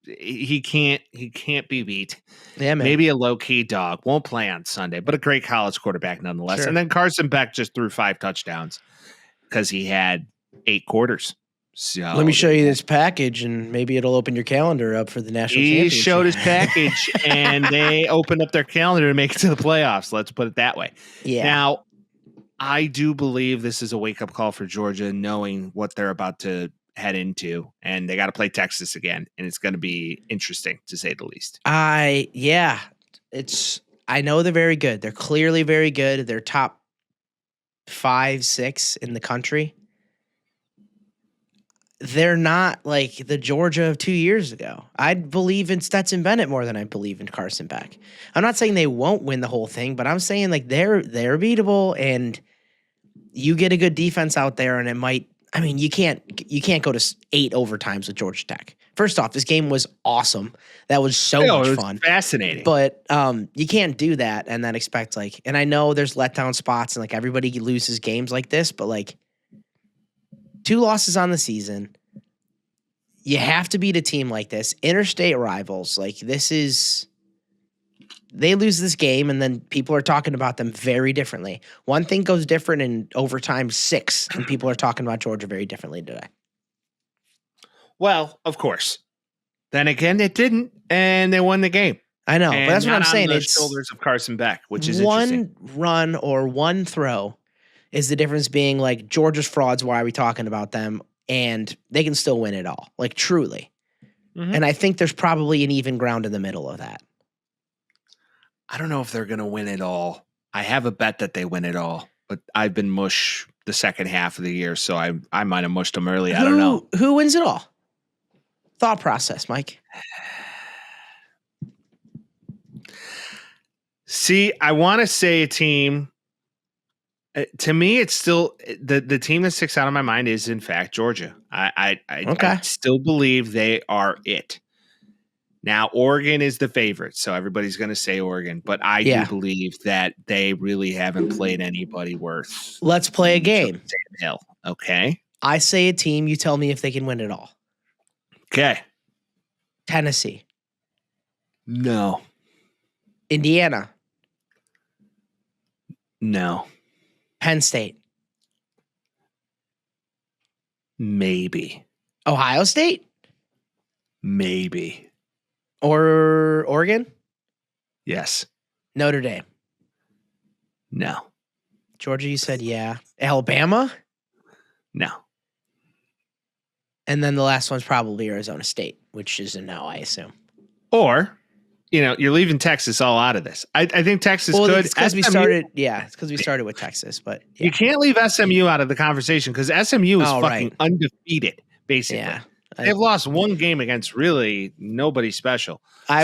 he can't be beat. Yeah, man. Maybe a low-key dog. Won't play on Sunday, but a great college quarterback nonetheless. Sure. And then Carson Beck just threw 5 touchdowns because he had 8 quarters. So let me show you this package, and maybe it'll open your calendar up for the national championship. He showed his package, and they opened up their calendar to make it to the playoffs. Let's put it that way. Yeah. Now, I do believe this is a wake-up call for Georgia, knowing what they're about to head into, and they got to play Texas again, and it's going to be interesting, to say the least. I know they're very good. They're clearly very good. They're top 5, 6 in the country. they're not like the Georgia of 2 years ago. I believe in Stetson Bennett more than I believe in Carson Beck. I'm not saying they won't win the whole thing, but I'm saying like they're beatable, and you get a good defense out there, and it might. I mean, you can't go to 8 overtimes with Georgia Tech. First off, this game was awesome. That was so much it was fun, fascinating. But you can't do that and then expect like. And I know there's letdown spots, and like everybody loses games like this, but like 2 losses on the season. You have to beat a team like this. Interstate rivals, like this is. They lose this game, and then people are talking about them very differently. One thing goes different in overtime 6, and people are talking about Georgia very differently today. Well, of course. Then again, it didn't, and they won the game. I know, and but that's what I'm saying. On the It's shoulders of Carson Beck, which is one interesting. run or one throw is the difference. Being like Georgia's frauds. Why are we talking about them? And they can still win it all, like truly. Mm-hmm. And I think there's probably an even ground in the middle of that. I don't know if they're going to win it all. I have a bet that they win it all, but I've been mush the second half of the year, so I might have mushed them early. I don't know. Who wins it all? Thought process, Mike. See, I want to say a team. To me, it's still the team that sticks out of my mind is, in fact, Georgia. I still believe they are it. Now, Oregon is the favorite, so everybody's going to say Oregon, but I do believe that they really haven't played anybody worth. Let's play a game. Hill, okay? I say a team, you tell me if they can win it all. Okay. Tennessee. No. Indiana. No. Penn State. Maybe. Ohio State? Maybe. Or Oregon? Yes. Notre Dame? No. Georgia, you said yeah. Alabama? No. And then the last one's probably Arizona State, which is a no, I assume. Or, you're leaving Texas all out of this. I think Texas could. It's because we started. Yeah, it's because we started with Texas, but yeah. You can't leave SMU out of the conversation because SMU is fucking undefeated, basically. Yeah. They've lost one game against really nobody special. I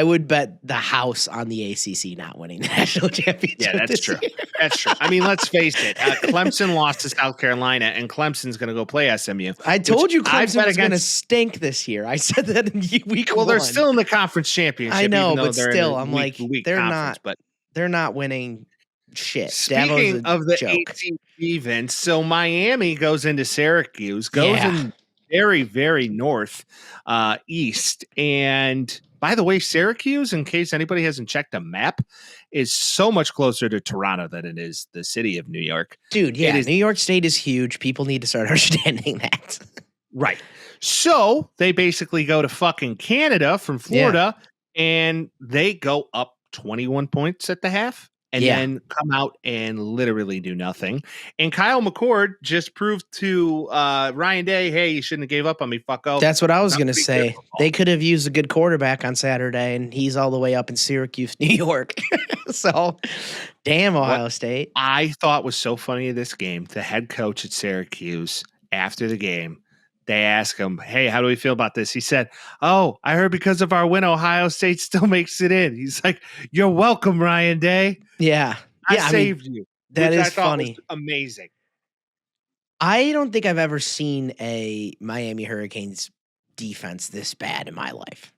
would bet the house on the ACC not winning the national championship. Yeah, that's true. Year. That's true. I mean, let's face it. Clemson lost to South Carolina, and Clemson's going to go play SMU. I told you Clemson was going to stink this year. I said that in week 1. Well, they're still in the conference championship. I know, but still, I'm like, they're not. But they're not winning shit. Speaking of the ACC events, so Miami goes into Syracuse, goes in very, very north, east, and. By the way, Syracuse, in case anybody hasn't checked a map, is so much closer to Toronto than it is the city of New York. Dude, yeah, New York State is huge. People need to start understanding that. Right. So they basically go to fucking Canada from Florida, and they go up 21 points at the half. And then come out and literally do nothing. And Kyle McCord just proved to Ryan Day, hey, you shouldn't have gave up on me, fucko. That's what I was going to say. They could have used a good quarterback on Saturday, and he's all the way up in Syracuse, New York. So, damn Ohio State. I thought was so funny of this game, the head coach at Syracuse, after the game, they asked him, hey, how do we feel about this? He said, oh, I heard because of our win, Ohio State still makes it in. He's like, you're welcome, Ryan Day. Yeah. I saved you. That is I thought funny. Was amazing. I don't think I've ever seen a Miami Hurricanes defense this bad in my life.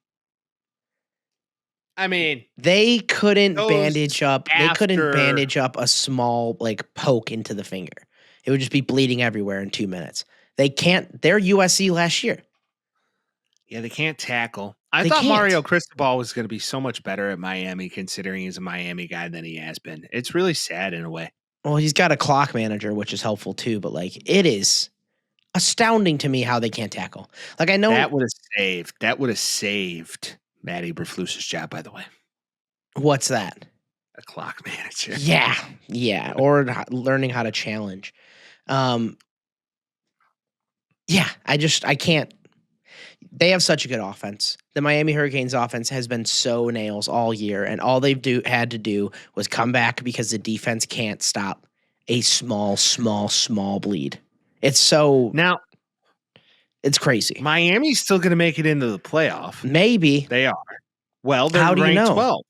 I mean, they couldn't bandage up. They couldn't bandage up a small poke into the finger. It would just be bleeding everywhere in 2 minutes. They can't. They're USC last year. Yeah, they can't tackle. I thought Mario Cristobal was going to be so much better at Miami, considering he's a Miami guy than he has been. It's really sad in a way. Well, he's got a clock manager, which is helpful too. But it is astounding to me how they can't tackle. I know that would have saved Matt Eberflus's job. By the way, what's that? A clock manager. Yeah, or learning how to challenge. Yeah, I can't. They have such a good offense. The Miami Hurricanes offense has been so nails all year, and all they've had to do was come back because the defense can't stop a small bleed. It's crazy. Miami's still going to make it into the playoff. Maybe. They are. Well, they're How do you ranked know? 12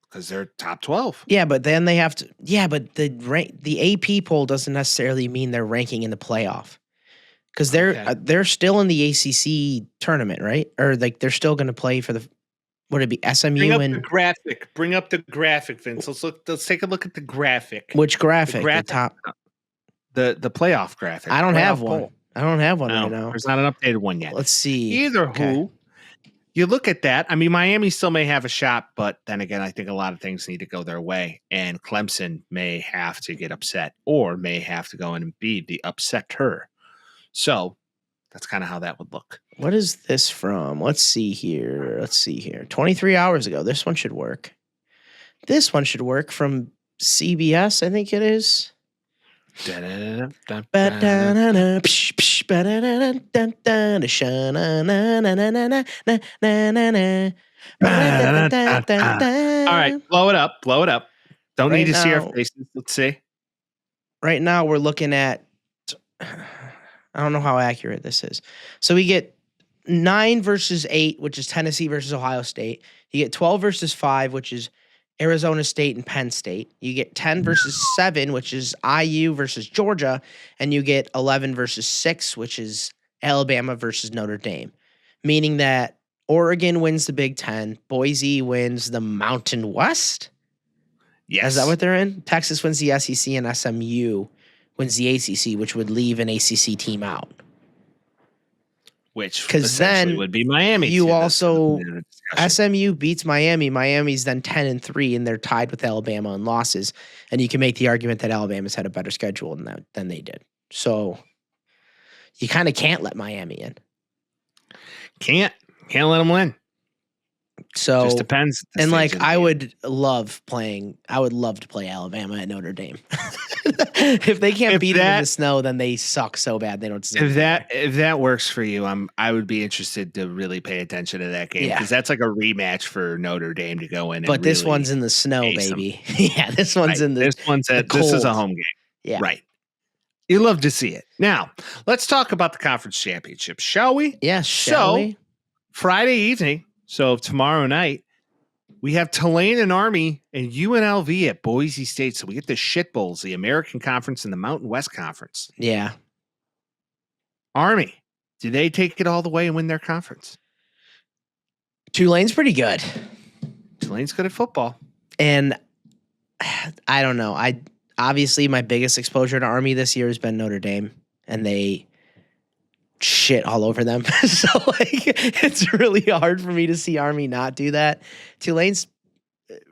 because they're top 12. Yeah, but then they have to. Yeah, but the AP poll doesn't necessarily mean they're ranking in the playoff because they're still in the ACC tournament, right? Or like they're still going to play for the. Would it be SMU Bring up and the graphic? Bring up the graphic, Vince. Let's take a look at the graphic. which graphic? The top. The playoff graphic. I don't have poll. one. I don't have one right now. There's not an updated one yet. Let's see. Who. You look at that. I mean, Miami still may have a shot, but then again, I think a lot of things need to go their way. And Clemson may have to get upset or may have to go in and be the upsetter. So that's kind of how that would look. What is this from? Let's see here. 23 hours ago. This one should work. This one should work from CBS, I think it is. All right, blow it up. Don't Right need to see now- our faces. Let's see. Right now, we're looking at. I don't know how accurate this is. So we get 9 versus 8, which is Tennessee versus Ohio State. You get 12 versus 5, which is Arizona State and Penn State. You get 10 versus 7, which is IU versus Georgia. And you get 11 versus 6, which is Alabama versus Notre Dame. Meaning that Oregon wins the Big Ten. Boise wins the Mountain West. Yes. Is that what they're in? Texas wins the SEC and SMU wins the ACC, which would leave an ACC team out. Which 'Cause then would be Miami. you too. That's also- another discussion. SMU beats Miami. Miami's then 10-3, and they're tied with Alabama in losses. And you can make the argument that Alabama's had a better schedule than they did. So you kind of can't let Miami in. Can't let them win. So Just depends. and like I would love to play Alabama at Notre Dame. If they can't beat them in the snow, then they suck so bad they don't deserve if that works for you, I would be interested to really pay attention to that game because that's like a rematch for Notre Dame to go in. But this really one's in the snow, face baby. Yeah, this one's in the this is a cold. home game. Yeah. Right. You love to see it. Now, let's talk about the conference championship, shall we? Yeah, shall we? Friday evening, so tomorrow night, we have Tulane and Army and UNLV at Boise State. So we get the shit bowls, the American Conference and the Mountain West Conference. Yeah. Army, do they take it all the way and win their conference? Tulane's pretty good. Tulane's good at football. And I don't know. Obviously my biggest exposure to Army this year has been Notre Dame, and they shit all over them. So like it's really hard for me to see Army not do that. Tulane's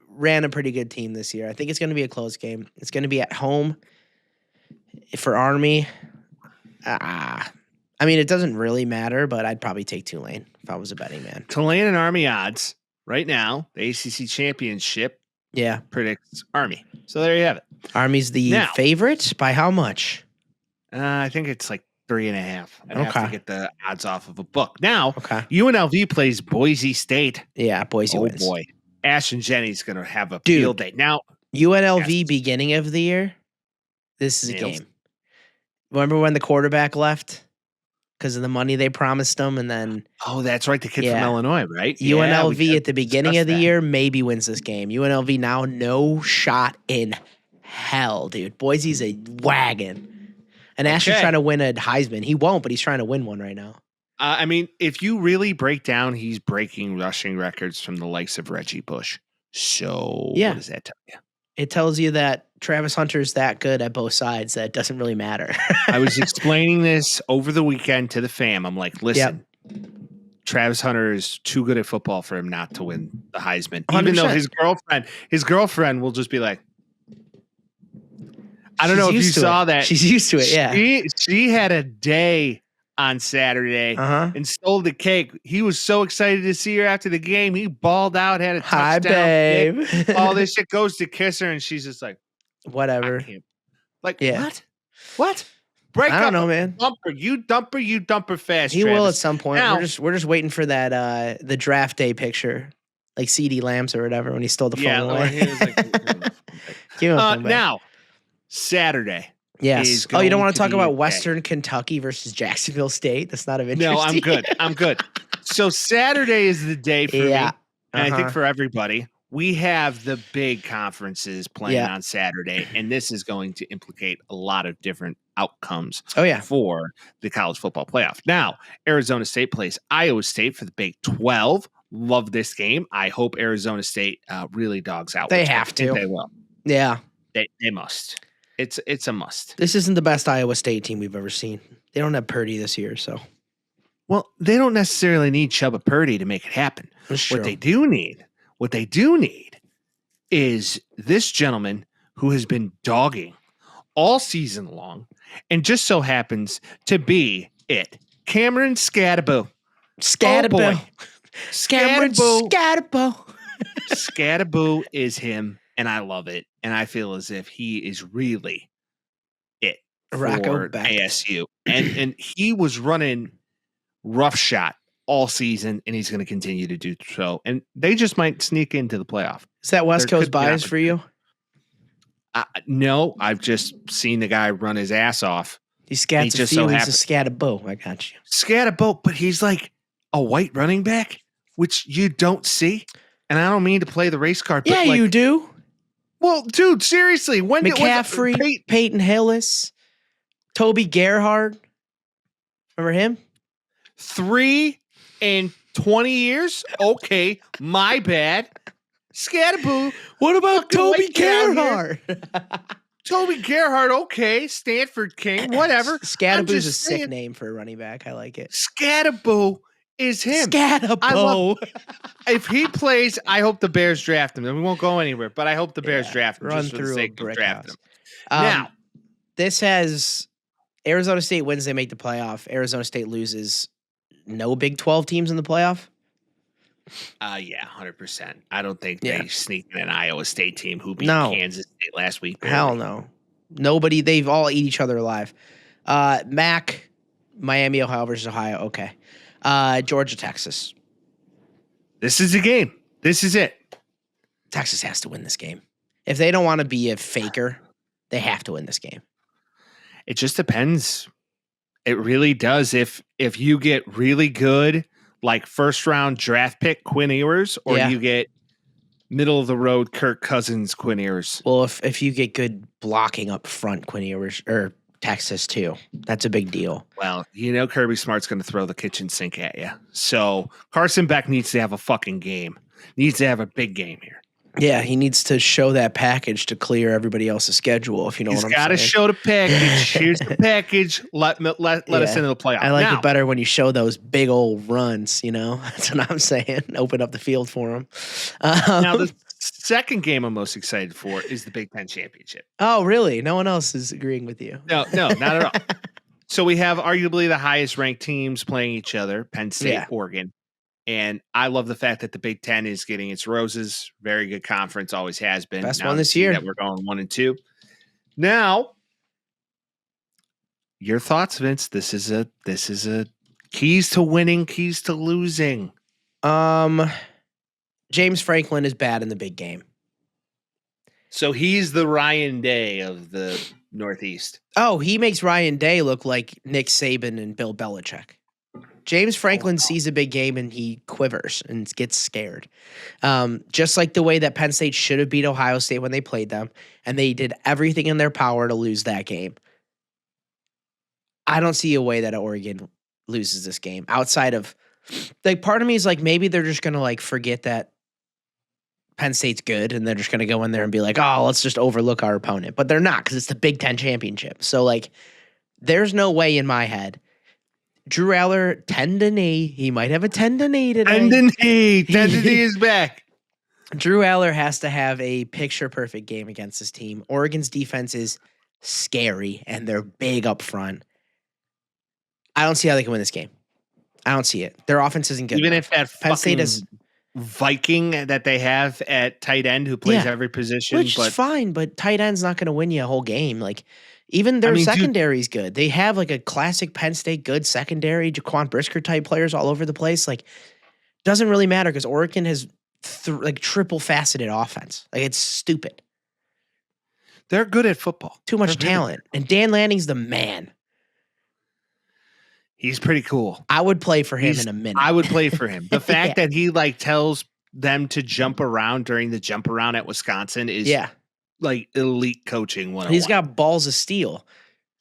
ran a pretty good team this year. I think it's going to be a close game. It's going to be at home for Army. I mean, it doesn't really matter, but I'd probably take Tulane if I was a betting man. Tulane and Army odds right now, the ACC championship Yeah. predicts Army. So there you have it. Army's the Now- favorite by how much? I think it's like 3.5. I'd have Okay. to get the odds off of a book. Now, Okay. UNLV plays Boise State. Yeah, Boise Oh wins. boy. Ashton Jennings going to have a Dude. field day. Now, UNLV Yes. beginning of the year, this is a Nails. game. Remember when the quarterback left because of the money they promised him, and then oh, that's right. The kid Yeah. from Illinois, right? Yeah, we UNLV got at the to beginning discuss of the that. year maybe wins this game. UNLV now no shot in hell, dude. Boise's a wagon. And Ashton's Okay. trying to win a Heisman. He won't, but he's trying to win one right now. I mean, if you really break down, he's breaking rushing records from the likes of Reggie Bush. So Yeah. what does that tell you? It tells you that Travis Hunter's that good at both sides that it doesn't really matter. I was explaining this over the weekend to the fam. I'm like, listen, Travis Hunter is too good at football for him not to win the Heisman. Even though 100%. his girlfriend will just be like, I don't know if you used to saw it. that. She's used to it, yeah. She had a day on Saturday Uh-huh. and stole the cake. He was so excited to see her after the game. He balled out, had a Hi, touchdown. babe. kick, all this shit goes to kiss her, and she's just like, I Whatever. can't. Like, Yeah. what? What? Break I up. don't know, man. You dumper fast. He will at Travis. some point. Now- We're just waiting for that the draft day picture, like CD Lamps or whatever when he stole the phone Yeah. away. He was like, Give him a phone back. now, Saturday, Yes. Oh, you don't want to talk about Western Kentucky versus Jacksonville State? That's not of interest. No, I'm good. I'm good. So Saturday is the day for me, and I think for everybody. We have the big conferences playing on Saturday, and this is going to implicate a lot of different outcomes for the college football playoff. Now, Arizona State plays Iowa State for the Big 12. Love this game. I hope Arizona State really dogs out. They have to. They will. Yeah. They must. It's a must. This isn't the best Iowa State team we've ever seen. They don't have Purdy this year, so. Well, they don't necessarily need Chubba Purdy to make it happen. What they do need is this gentleman who has been dogging all season long and just so happens to be it. Cameron Scatterbo. Scatterbo. Cameron Scatterbo. Scatterbo is him, and I love it. And I feel as if he is really it for ASU. And he was running roughshot all season, and he's going to continue to do so. And they just might sneak into the playoff. Is that West Coast bias for you? No, I've just seen the guy run his ass off. He's he's a Scatterbo. I got you. Scatterbo, but he's like a white running back, which you don't see. And I don't mean to play the race card. But you do. Well, dude, seriously. When McCaffrey, Peyton Hillis, Toby Gerhard. Remember him? 3 and 20 years? Okay, my bad. Scatterboo. What about Toby Gerhard? Toby Gerhard, okay. Stanford King, whatever. Scatterboo's a sick name for a running back. I like it. Scatterboo is him. Scatterboo. If he plays, I hope the Bears draft him. We won't go anywhere, but I hope the Bears draft him. Run just for through the sake a brick of drafting house. him. Now, this has Arizona State wins, they make the playoff. Arizona State loses. No Big 12 teams in the playoff? Yeah, 100%. I don't think they sneak in an Iowa State team who beat Kansas State last week. Barely. Hell no. Nobody. They've all eat each other alive. MAC, Miami, Ohio versus Ohio. Okay. Georgia, Texas. This is a game. This is it. Texas has to win this game. If they don't want to be a faker, they have to win this game. It just depends. It really does. If you get really good, like first round draft pick Quinn Ewers, or you get middle of the road Kirk Cousins Quinn Ewers. Well, if you get good blocking up front Quinn Ewers or Texas too, that's a big deal. Well, Kirby Smart's going to throw the kitchen sink at you. So Carson Beck needs to have a fucking game. Needs to have a big game here. Yeah, he needs to show that package to clear everybody else's schedule, if you know what I'm saying. He's got to show the package. Here's the package. Let us into the playoffs. I like it better when you show those big old runs, That's what I'm saying. Open up the field for them. Now, the second game I'm most excited for is the Big Ten Championship. Oh, really? No one else is agreeing with you. No, not at all. So we have arguably the highest ranked teams playing each other, Penn State, Oregon. And I love the fact that the Big Ten is getting its roses. Very good conference, always has been. Best one this year. That we're going 1 and 2. Now, your thoughts, Vince? This is a keys to winning, keys to losing. James Franklin is bad in the big game. So he's the Ryan Day of the Northeast. Oh, he makes Ryan Day look like Nick Saban and Bill Belichick. James Franklin sees a big game and he quivers and gets scared. Just like the way that Penn State should have beat Ohio State when they played them, and they did everything in their power to lose that game. I don't see a way that Oregon loses this game outside of, part of me is like, maybe they're just going to forget that Penn State's good and they're just going to go in there and be like, oh, let's just overlook our opponent. But they're not, because it's the Big Ten championship. So there's no way in my head. Drew Aller, tendon knee. He might have a tendon knee today. Tendon knee is back. Drew Aller has to have a picture-perfect game against this team. Oregon's defense is scary, and they're big up front. I don't see how they can win this game. I don't see it. Their offense isn't good. Even enough. if that Penn State is Viking that they have at tight end who plays every position. Which is fine, but tight end's not going to win you a whole game. Even their secondary's good. They have a classic Penn State good secondary, Jaquan Brisker type players all over the place. Doesn't really matter because Oregon has triple faceted offense. It's stupid. They're good at football. Too much They're really talent. And Dan Lanning's the man. He's pretty cool. I would play for him in a minute. I would play for him. The fact Yeah. that he like tells them to jump around during the jump around at Wisconsin is like elite coaching 101. He's got balls of steel.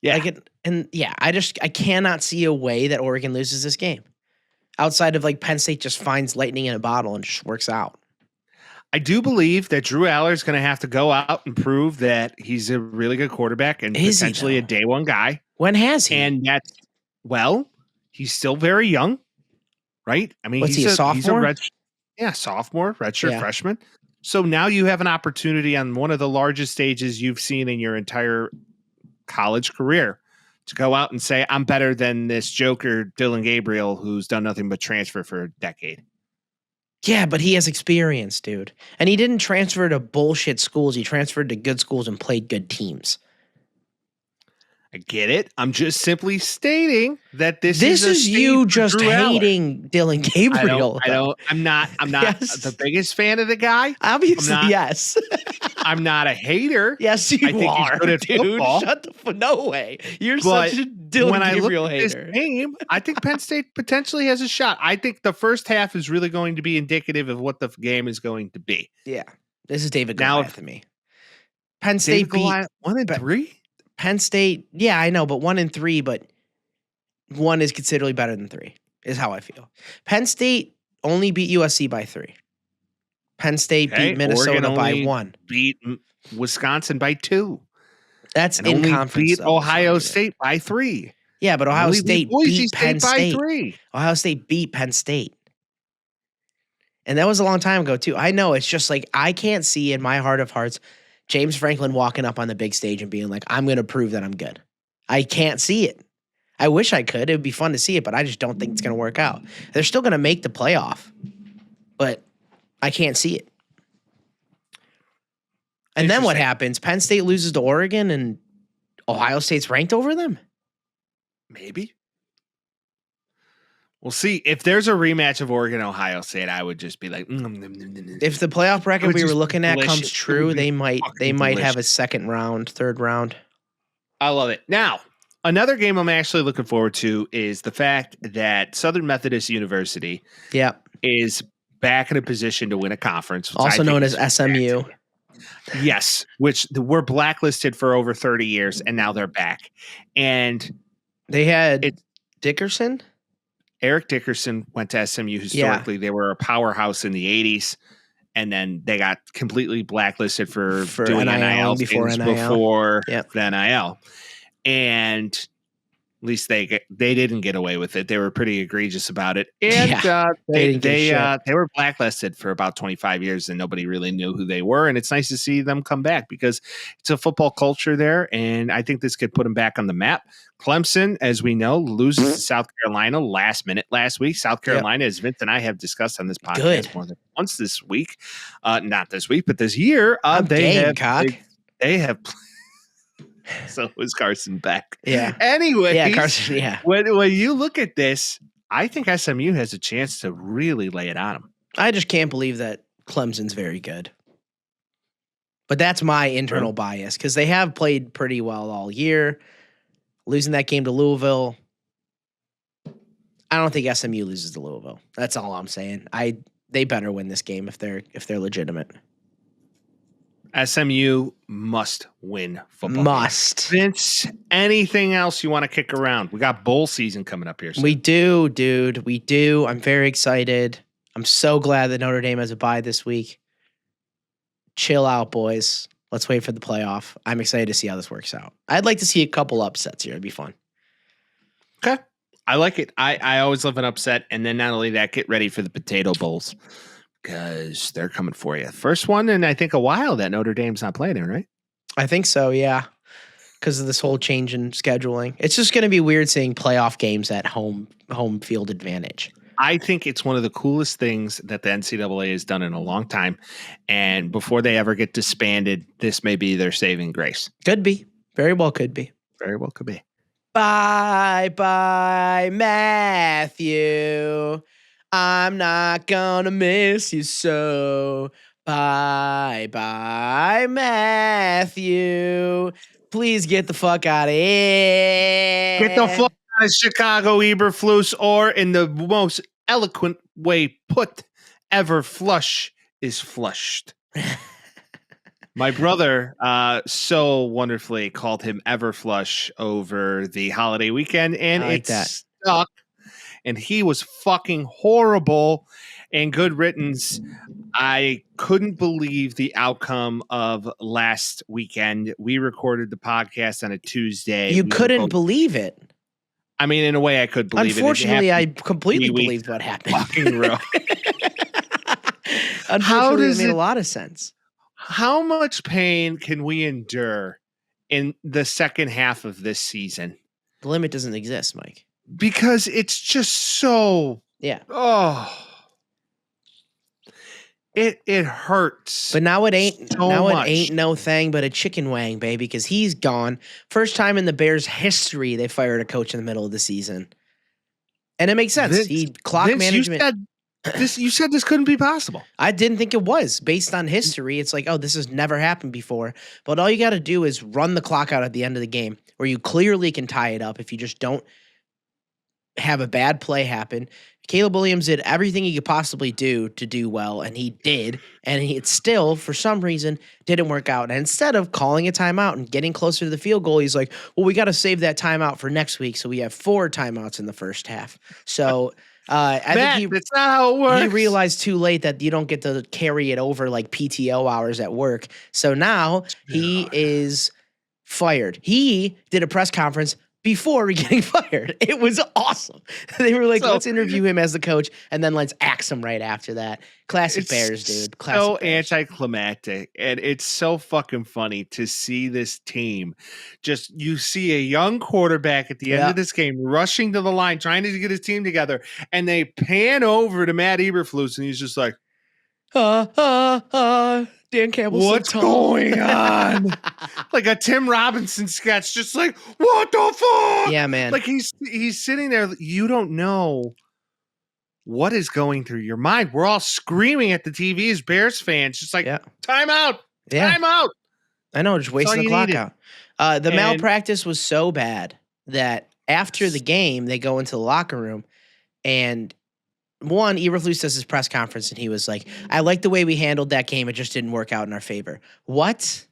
Yeah. I cannot see a way that Oregon loses this game. Outside of like Penn State just finds lightning in a bottle and just works out. I do believe that Drew Aller's going to have to go out and prove that he's a really good quarterback and potentially a day one guy. When has he? And that's, well, he's still very young, right? I mean, What's he, a sophomore? Sophomore, redshirt freshman. So now you have an opportunity on one of the largest stages you've seen in your entire college career to go out and say, I'm better than this joker, Dylan Gabriel, who's done nothing but transfer for a decade. Yeah, but he has experience, dude. And he didn't transfer to bullshit schools. He transferred to good schools and played good teams. I get it. I'm just simply stating that this is you just hating Dylan Gabriel. I'm not the biggest fan of the guy. Obviously, yes. I'm not a hater. Yes, you I think are, he's good at dude. football. Shut the no way. You're such a Dylan Gabriel hater. This game, I think Penn State potentially has a shot. I think the first half is really going to be indicative of what the game is going to be. Yeah, this is David Goliath to me. Penn State beat 1-3. Penn State, yeah, I know, but 1-3, but 1 is considerably better than 3, is how I feel. Penn State only beat USC by 3. Penn State beat Minnesota by 1. Beat Wisconsin by 2. That's in conference. Beat Ohio State by 3. Yeah, but Ohio State beat Penn State by 3. Ohio State beat Penn State. And that was a long time ago, too. I know, it's just like, I can't see in my heart of hearts James Franklin walking up on the big stage and being like, I'm going to prove that I'm good. I can't see it. I wish I could. It would be fun to see it, but I just don't think it's going to work out. They're still going to make the playoff, but I can't see it. And then what happens? Penn State loses to Oregon and Ohio State's ranked over them? Maybe. We'll see. If there's a rematch of Oregon-Ohio State, I would just be like, if the playoff bracket we were looking at comes true, they might have a second round, third round. I love it. Now, another game I'm actually looking forward to is the fact that Southern Methodist University is back in a position to win a conference. Also known as SMU. Yes, which were blacklisted for over 30 years, and now they're back. And they had Dickerson? Eric Dickerson went to SMU historically. They were a powerhouse in the 80s, and then they got completely blacklisted for doing NIL before the NIL. And at least they didn't get away with it. They were pretty egregious about it. And they were blacklisted for about 25 years, and nobody really knew who they were. And it's nice to see them come back because it's a football culture there, and I think this could put them back on the map. Clemson, as we know, loses to South Carolina last minute last week. South Carolina, as Vince and I have discussed on this podcast more than once this week, not this week, but this year, they have. So was Carson Beck. Yeah. Anyway, Carson. Yeah. When you look at this, I think SMU has a chance to really lay it on them. I just can't believe that Clemson's very good. But that's my internal bias because they have played pretty well all year. Losing that game to Louisville, I don't think SMU loses to Louisville. That's all I'm saying. They better win this game if they're legitimate. SMU must win football. Must. Vince, anything else you want to kick around? We got bowl season coming up here soon. We do, dude. We do. I'm very excited. I'm so glad that Notre Dame has a bye this week. Chill out, boys. Let's wait for the playoff. I'm excited to see how this works out. I'd like to see a couple upsets here. It'd be fun. Okay. I like it. I always love an upset. And then not only that, get ready for the potato bowls because they're coming for you. First one in, I think, a while that Notre Dame's not playing in, right? I think so, yeah. Because of this whole change in scheduling. It's just going to be weird seeing playoff games at home field advantage. I think it's one of the coolest things that the NCAA has done in a long time. And before they ever get disbanded, this may be their saving grace. Could be. Very well could be. Very well could be. Bye, Matthew. I'm not gonna miss you so. Bye, Matthew. Please get the fuck out of here. Get the fuck out of Chicago, Eberflus, or in the most eloquent way put, Eberflus is flushed. My brother so wonderfully called him Eberflush over the holiday weekend, and I like that. stuck. And he was fucking horrible. And good riddance. I couldn't believe the outcome of last weekend. We recorded the podcast on a Tuesday. You couldn't believe it. I mean, in a way, I could believe Unfortunately, it. I completely believed what happened. Fucking row. Unfortunately, it made a lot of sense. How much pain can we endure in the second half of this season? The limit doesn't exist, Mike. Because it's just so... Yeah. Oh... It hurts. But now it ain't much. It ain't no thing but a chicken wang, baby, because he's gone. First time in the Bears' history they fired a coach in the middle of the season. And it makes sense. Management. You said this couldn't be possible. I didn't think it was. Based on history, it's like, oh, this has never happened before. But all you got to do is run the clock out at the end of the game, where you clearly can tie it up if you just don't have a bad play happen. Caleb Williams did everything he could possibly do to do well, and he did. And it still, for some reason, didn't work out. And instead of calling a timeout and getting closer to the field goal, he's like, well, we got to save that timeout for next week. So we have 4 timeouts in the first half. So I think that's not how it works. He realized too late that you don't get to carry it over like PTO hours at work. So now he is fired. He did a press conference before getting fired. It was awesome. They were like, let's interview him as the coach, and then let's axe him right after that. Classic Bears, dude. Classic so Bears. Anticlimactic, and it's so fucking funny to see this team. Just you see a young quarterback at the end of this game rushing to the line, trying to get his team together, and they pan over to Matt Eberflus, and he's just like, Dan Campbell. What's going on? Like a Tim Robinson sketch, just like, what the fuck? Yeah, man. Like he's sitting there. You don't know what is going through your mind. We're all screaming at the TV as Bears fans, just like, time out. Time out. I know, just wasting the clock out. The malpractice was so bad that after the game, they go into the locker room, and Eberflus does his press conference, and he was like, I like the way we handled that game. It just didn't work out in our favor. What?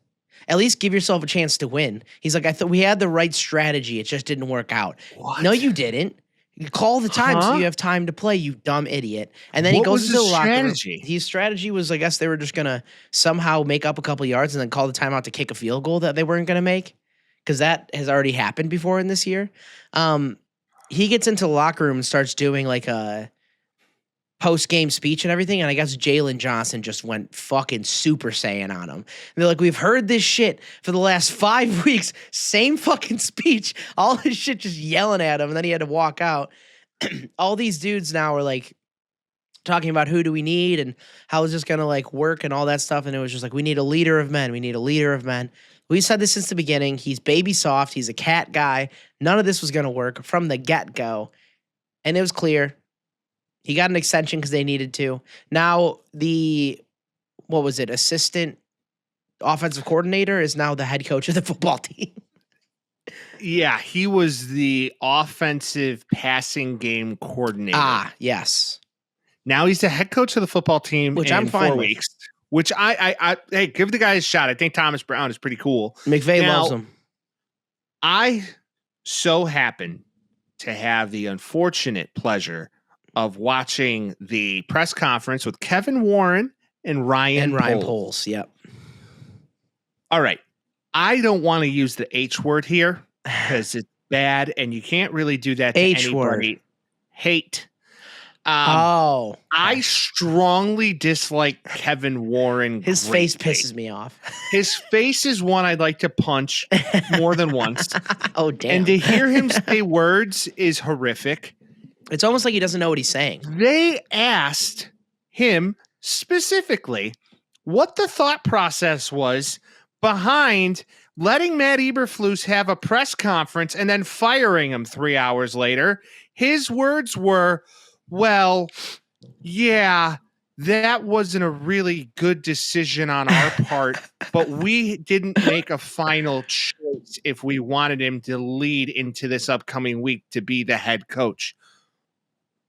At least give yourself a chance to win. He's like, I thought we had the right strategy. It just didn't work out. What? No, you didn't. You call the time so you have time to play, you dumb idiot. And then he goes into the locker room. His strategy was, I guess they were just going to somehow make up a couple yards and then call the timeout to kick a field goal that they weren't going to make, because that has already happened before in this year. He gets into the locker room and starts doing like a post-game speech and everything, and I guess Jalen Johnson just went fucking Super Saiyan on him. And they're like, we've heard this shit for the last 5 weeks, same fucking speech, all this shit just yelling at him, and then he had to walk out. All these dudes now are like talking about who do we need and how is this going to like work and all that stuff, and it was just like, we need a leader of men. We need a leader of men. We said this since the beginning. He's baby soft. He's a cat guy. None of this was going to work from the get-go, and it was clear. He got an extension because they needed to. Now assistant offensive coordinator is now the head coach of the football team. Yeah, he was the offensive passing game coordinator. Ah, yes. Now he's the head coach of the football team, which I'm fine 4 weeks. Which hey, give the guy a shot. I think Thomas Brown is pretty cool. McVay loves him. I so happen to have the unfortunate pleasure of watching the press conference with Kevin Warren and Ryan Poles. Yep. All right. I don't want to use the H word here because it's bad, and you can't really do that to anybody. Word. Hate. I strongly dislike Kevin Warren. His face pisses me off. His face is one I'd like to punch more than once. Oh, damn. And to hear him say words is horrific. It's almost like he doesn't know what he's saying. They asked him specifically what the thought process was behind letting Matt Eberflus have a press conference and then firing him 3 hours later. His words were, well, yeah, that wasn't a really good decision on our part, but we didn't make a final choice if we wanted him to lead into this upcoming week to be the head coach.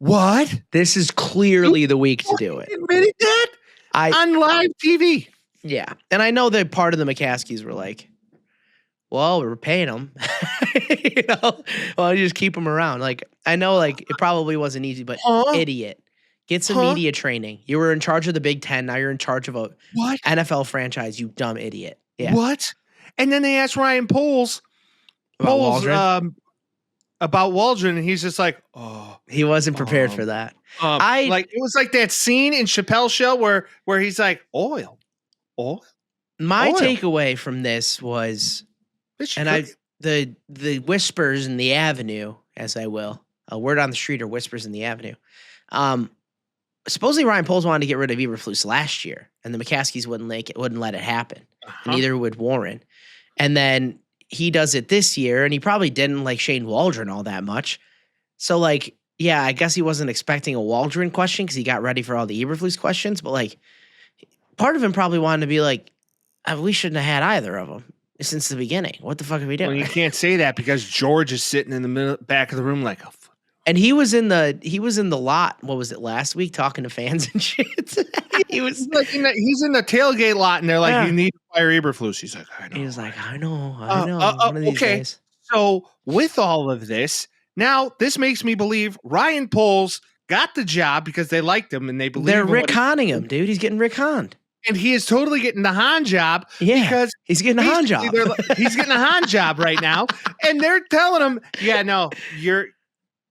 What? This is clearly the week to do it. Admitted that on live TV. Yeah. And I know that part of the McCaskies were like, well, we're paying him. Well, you just keep him around. Like, I know, like, it probably wasn't easy, but idiot. Get some media training. You were in charge of the Big Ten. Now you're in charge of a NFL franchise, you dumb idiot. Yeah. What? And then they asked Ryan Poles about Waldron, and he's just like, oh. He wasn't prepared for that. It was like that scene in Chappelle's show where he's like, oil. My takeaway from this was, the whispers in the avenue, as I will, a word on the street or whispers in the avenue. Supposedly Ryan Poles wanted to get rid of Eberflus last year, and the McCaskies wouldn't let it happen, and neither would Warren. And then he does it this year, and he probably didn't like Shane Waldron all that much. So, like, yeah, I guess he wasn't expecting a Waldron question because he got ready for all the Eberflus questions, but, like, part of him probably wanted to be like, we shouldn't have had either of them since the beginning. What the fuck are we doing? Well, you can't say that because George is sitting in the back of the room like, and he was in the lot. What was it last week? Talking to fans and shit. He's in the tailgate lot, and they're like, "You need to fire Eberflus." He's like, "I know." He was like, "I know." One of these okay. days. So with all of this, now this makes me believe Ryan Poles got the job because they liked him and they believe they're Rick Honning him, dude. He's getting Rick Honned. And he is totally getting the Hahn job. Yeah, because he's getting a Hahn job. He's getting a Hahn job right now, and they're telling him, "Yeah, no,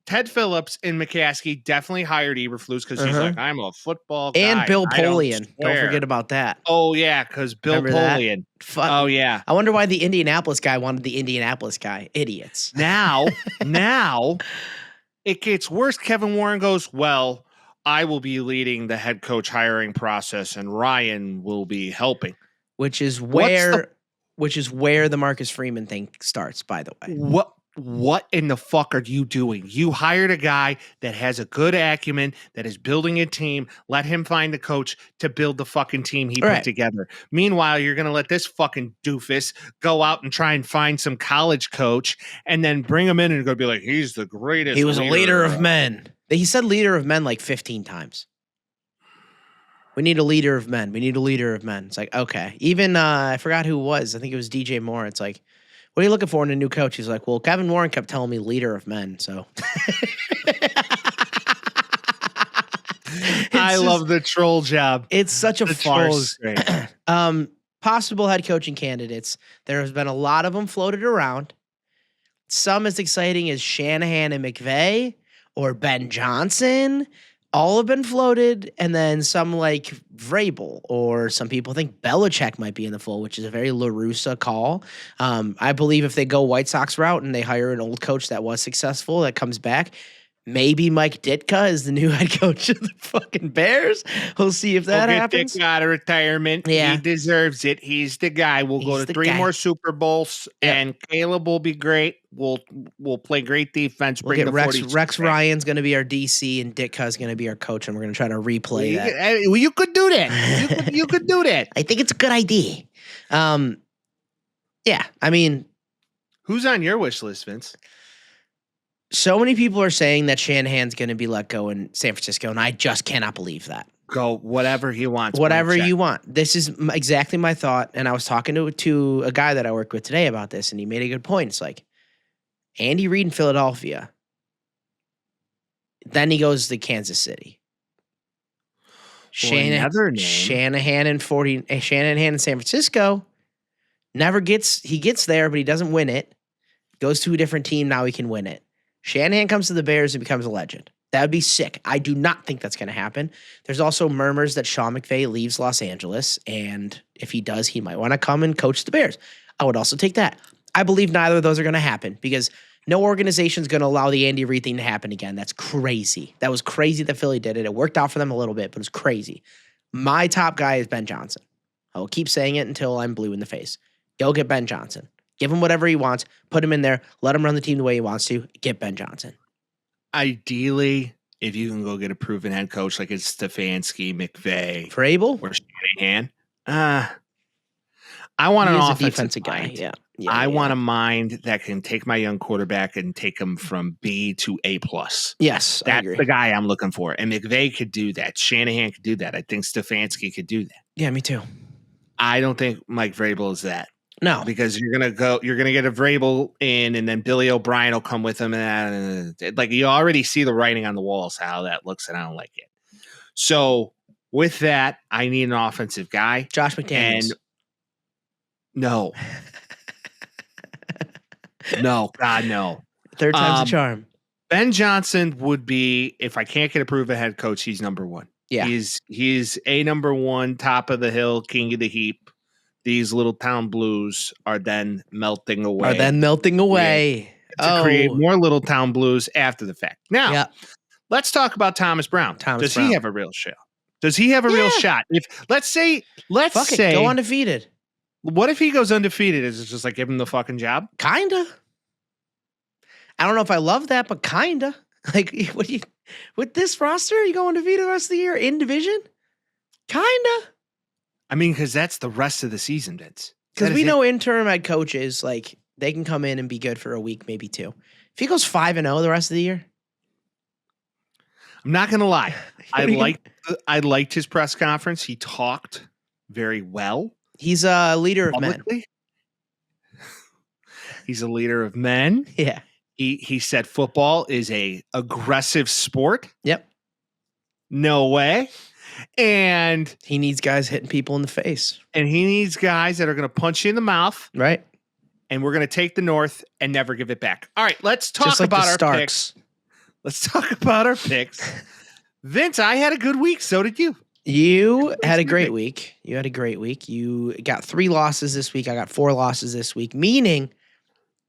Ted Phillips and McCaskey definitely hired Eberflus because he's like, I'm a football guy. And Bill Polian. Don't forget about that. Oh, yeah, because Bill Polian. Oh, yeah. I wonder why the Indianapolis guy wanted the Indianapolis guy. Idiots. Now, it gets worse. Kevin Warren goes, well, I will be leading the head coach hiring process, and Ryan will be helping. Which is where the Marcus Freeman thing starts, by the way. What in the fuck are you doing? You hired a guy that has a good acumen, that is building a team. Let him find the coach to build the fucking team he put together. Meanwhile, you're going to let this fucking doofus go out and try and find some college coach and then bring him in and go be like, he's the greatest. He was a leader of men. He said leader of men like 15 times. We need a leader of men. We need a leader of men. It's like, okay. Even, I forgot who it was. I think it was DJ Moore. It's like, what are you looking for in a new coach? He's like, well, Kevin Warren kept telling me leader of men, so. I love the troll job. It's such a farce. Possible head coaching candidates. There has been a lot of them floated around. Some as exciting as Shanahan and McVay or Ben Johnson. All have been floated, and then some like Vrabel, or some people think Belichick might be in the fold, which is a very La Russa call. I believe if they go White Sox route and they hire an old coach that was successful that comes back, maybe Mike Ditka is the new head coach of the fucking Bears. We'll see if that happens. Ditka out of retirement. Yeah. He deserves it. He's the guy. We'll go to 3 more Super Bowls, and Caleb will be great. We'll play great defense. We'll get Rex Ryan's going to be our DC, and Ditka's going to be our coach, and we're going to try to replay that. You could do that. You could do that. I think it's a good idea. Yeah, I mean. Who's on your wish list, Vince? So many people are saying that Shanahan's going to be let go in San Francisco, and I just cannot believe that. Go whatever he wants. Whatever you want. This is exactly my thought, and I was talking to a guy that I work with today about this, and he made a good point. It's like, Andy Reid in Philadelphia. Then he goes to Kansas City. Shanahan in San Francisco. He gets there, but he doesn't win it. Goes to a different team, now he can win it. Shanahan comes to the Bears and becomes a legend. That would be sick. I do not think that's going to happen. There's also murmurs that Sean McVay leaves Los Angeles, and if he does, he might want to come and coach the Bears. I would also take that. I believe neither of those are going to happen because no organization is going to allow the Andy Reid thing to happen again. That's crazy. That was crazy that Philly did it. It worked out for them a little bit, but it was crazy. My top guy is Ben Johnson. I will keep saying it until I'm blue in the face. Go get Ben Johnson. Give him whatever he wants. Put him in there. Let him run the team the way he wants to. Get Ben Johnson. Ideally, if you can go get a proven head coach like it's Stefanski, McVay, Vrabel? or Shanahan, I want He an is a offensive defensive guy. mind. Yeah. I want a mind that can take my young quarterback and take him from B to A+. Yes, I That's agree. the guy I'm looking for. And McVay could do that. Shanahan could do that. I think Stefanski could do that. Yeah, me too. I don't think Mike Vrabel is that. No. Because you're gonna get a Vrabel in, and then Billy O'Brien will come with him, and like you already see the writing on the walls how that looks, and I don't like it. So with that, I need an offensive guy. Josh McDaniels. And no. No, God, no. Third time's a charm. Ben Johnson would be, if I can't get a proven head coach, he's number one. Yeah. He's a number one, top of the hill, king of the heap. These little town blues are then melting away. To create more little town blues after the fact. Now, let's talk about Thomas Brown. Does he have a real shot? Does he have a real shot? If let's say go undefeated. What if he goes undefeated? Is it just like give him the fucking job? Kinda. I don't know if I love that, but kinda. Like, what do you with this roster? You go undefeated the rest of the year in division? Kinda. I mean, because that's the rest of the season, Vince. Because we know interim head coaches, like, they can come in and be good for a week, maybe two. If he goes 5-0 the rest of the year, I'm not gonna lie. I liked his press conference. He talked very well. He's a leader of men. He's a leader of men. Yeah. He said football is a aggressive sport. Yep. No way. And he needs guys hitting people in the face. And he needs guys that are going to punch you in the mouth. Right. And we're going to take the North and never give it back. All right, let's talk about our picks. Let's talk about our picks. Vince, I had a good week. So did you. You had a great week. You got 3 losses this week. I got 4 losses this week, meaning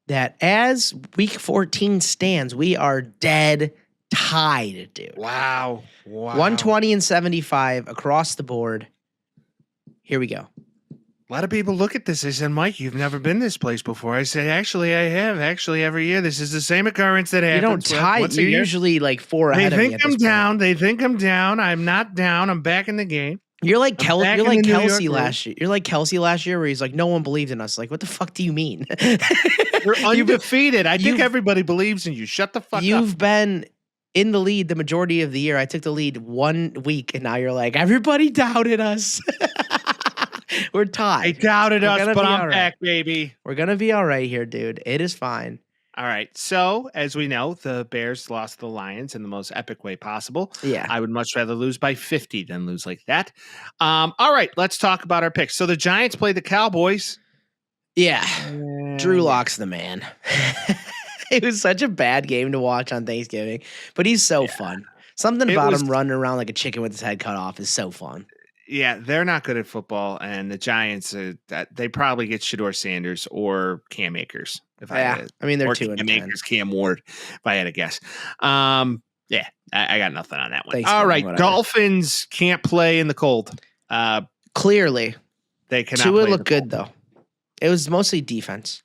that as week 14 stands, we are dead tied, dude. Wow. 120 and 75 across the board. Here we go. A lot of people look at this. They said, Mike, you've never been this place before. I say, actually, I have. Actually, every year. This is the same occurrence that happens. You don't tie. You're usually like 4 ahead of me. They think I'm down. They think I'm down. I'm not down. I'm back in the game. You're like Kelsey last year. You're like Kelsey last year where he's like, no one believed in us. Like, what the fuck do you mean? You're undefeated. I think everybody believes in you. Shut the fuck up. You've been in the lead the majority of the year. I took the lead 1 week, and now you're like, everybody doubted us. We're tied. They doubted us, but I'm back, baby. We're going to be all right here, dude. It is fine. All right. So, as we know, the Bears lost the Lions in the most epic way possible. Yeah. I would much rather lose by 50 than lose like that. All right. Let's talk about our picks. So, the Giants played the Cowboys. Yeah. Drew Lock's the man. It was such a bad game to watch on Thanksgiving, but he's so fun. Something about him running around like a chicken with his head cut off is so fun. Yeah, they're not good at football, and the Giants, they probably get Shedeur Sanders or Cam Akers. I mean, they're 2 and 10. Cam Akers, Cam Ward, if I had to guess. I got nothing on that one. All right, whatever. Dolphins can't play in the cold. Clearly. They cannot Tua play looked good, though. It was mostly defense.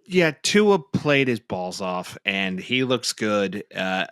Yeah, Tua played his balls off, and he looks good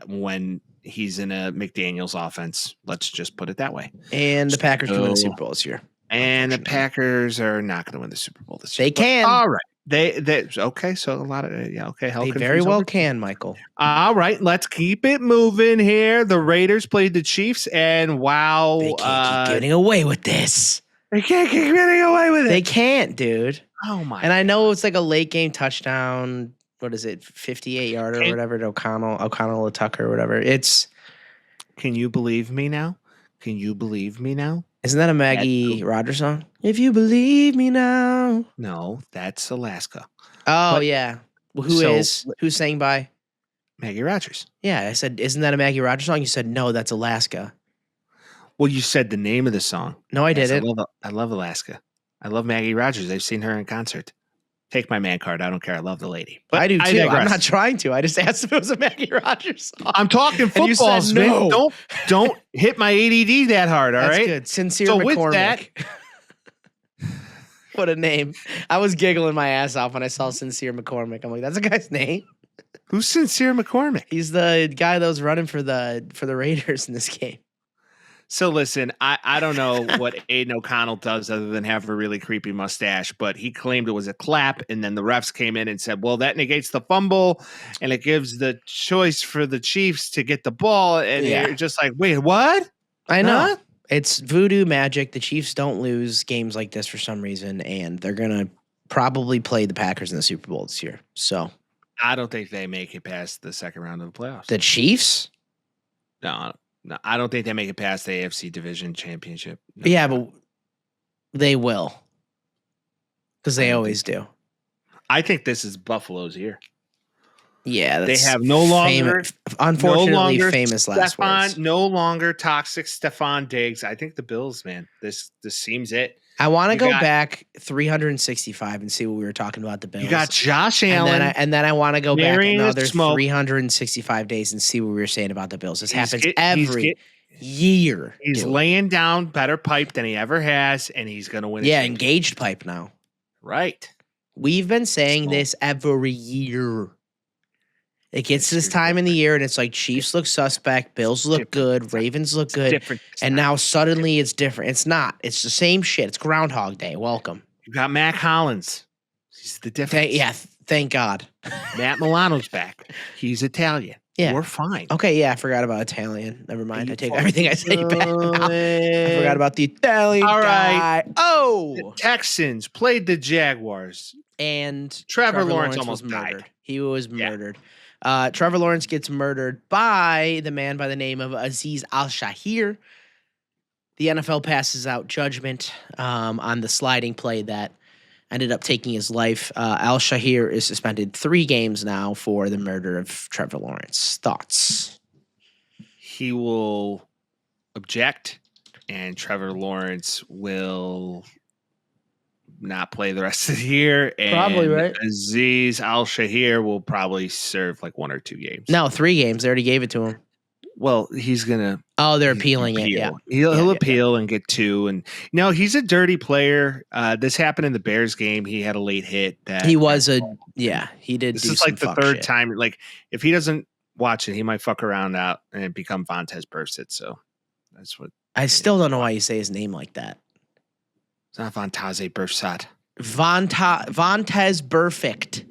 when he's in a McDaniels offense. Let's just put it that way. And the Packers can win the Super Bowl this year. And the Packers are not going to win the Super Bowl this year. They can. All right. They okay. So a lot of okay. They very well can, Michael. All right, let's keep it moving here. The Raiders played the Chiefs, and wow, they can't keep getting away with this. They can't keep getting away with it. They can't, dude. Oh my! And I know it's like a late game touchdown. What is it? 58-yarder or whatever to O'Connell or Tucker or whatever. It's. Can you believe me now? Can you believe me now? Isn't that a Maggie Rogers song? If you believe me now. No, that's Alaska. Oh, yeah. Who sang by? Maggie Rogers. Yeah, I said, isn't that a Maggie Rogers song? You said, no, that's Alaska. Well, you said the name of the song. No, I didn't. I love Alaska. I love Maggie Rogers. I've seen her in concert. Take my man card. I don't care. I love the lady. But I do too. I'm not trying to. I just asked if it was a Maggie Rogers song. I'm talking football. No. Don't hit my ADD that hard. All right. That's good. Sincere McCormick. With that, what a name! I was giggling my ass off when I saw Sincere McCormick. I'm like, that's a guy's name. Who's Sincere McCormick? He's the guy that was running for the Raiders in this game. So listen, I don't know what Aiden O'Connell does other than have a really creepy mustache, but he claimed it was a clap, and then the refs came in and said, well, that negates the fumble, and it gives the choice for the Chiefs to get the ball, and you're just like, wait, what? I know. Huh? It's voodoo magic. The Chiefs don't lose games like this for some reason, and they're going to probably play the Packers in the Super Bowl this year. So I don't think they make it past the second round of the playoffs. the Chiefs? No, I don't think they make it past the AFC Division Championship. No, Yeah, but they will. Because they always do. I think this is Buffalo's year. Yeah, they have no longer, unfortunately, famous last words. No longer toxic Stephon Diggs. I think the Bills, man, this seems it. I want to go back 365 and see what we were talking about the Bills. You got Josh Allen. And then I want to go back another 365 days and see what we were saying about the Bills. This happens every year. He's laying down better pipe than he ever has, and he's going to win. Yeah, engaged pipe now. Right. We've been saying this every year. It gets to this time in the year, and it's like Chiefs look suspect, Bills look good, Ravens look good, and now suddenly it's different. It's not. It's the same shit. It's Groundhog Day. Welcome. You got Mac Hollins. He's the difference. Thank God. Matt Milano's back. He's Italian. Yeah. We're fine. Okay, yeah, I forgot about Italian. Never mind. I take everything I say back now. I forgot about the Italian guy. Oh! The Texans played the Jaguars. And Trevor Lawrence almost was murdered. died. He was murdered. Trevor Lawrence gets murdered by the man by the name of Aziz Al-Shahir. The NFL passes out judgment on the sliding play that ended up taking his life. Al-Shahir is suspended 3 games now for the murder of Trevor Lawrence. Thoughts? He will object, and Trevor Lawrence will not play the rest of the year. And probably, right? Aziz Al-Shahir will probably serve like 1 or 2 games. No, 3 games. They already gave it to him. Well, he's gonna. Oh, they're appealing it. Yeah, he'll appeal and get 2. And no, he's a dirty player. This happened in the Bears game. He had a late hit. He did. This is like the 3rd time. Like if he doesn't watch it, he might fuck around out and become Vontez Burfict. So that's what. I still don't know why you say his name like that. It's not Vontez Burfict. Vontez Burfict.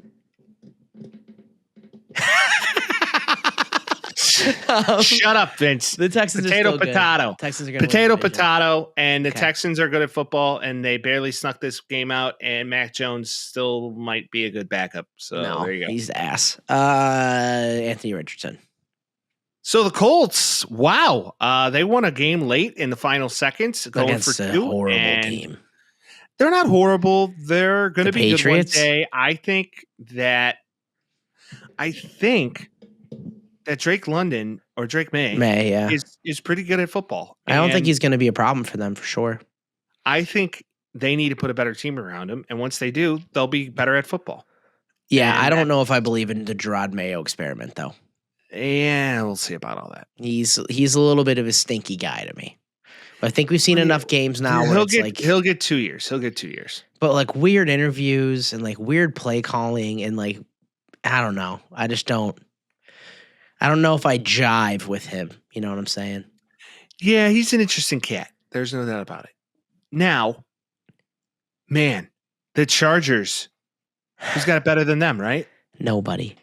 Shut up, Vince. The Texans potato, are still potato. Good. Texans are going potato, and the Texans are good at football, and they barely snuck this game out. And Mac Jones still might be a good backup. So there you go. He's ass. Anthony Richardson. So the Colts, wow, they won a game late in the final seconds, going against for 2. A horrible team. They're not horrible. They're going to be Patriots? good one day. I think that Drake London or Drake May is pretty good at football. I don't think he's going to be a problem for them for sure. I think they need to put a better team around him, and once they do, they'll be better at football. Yeah, I don't know if I believe in the Gerard Mayo experiment though. Yeah, we'll see about all that. He's a little bit of a stinky guy to me. But I think we've seen enough games now where he'll get 2 years. He'll get 2 years. But like weird interviews and like weird play calling and like I don't know. I don't know if I jive with him. You know what I'm saying? Yeah, he's an interesting cat. There's no doubt about it. Now, man, the Chargers, who's got it better than them, right? Nobody.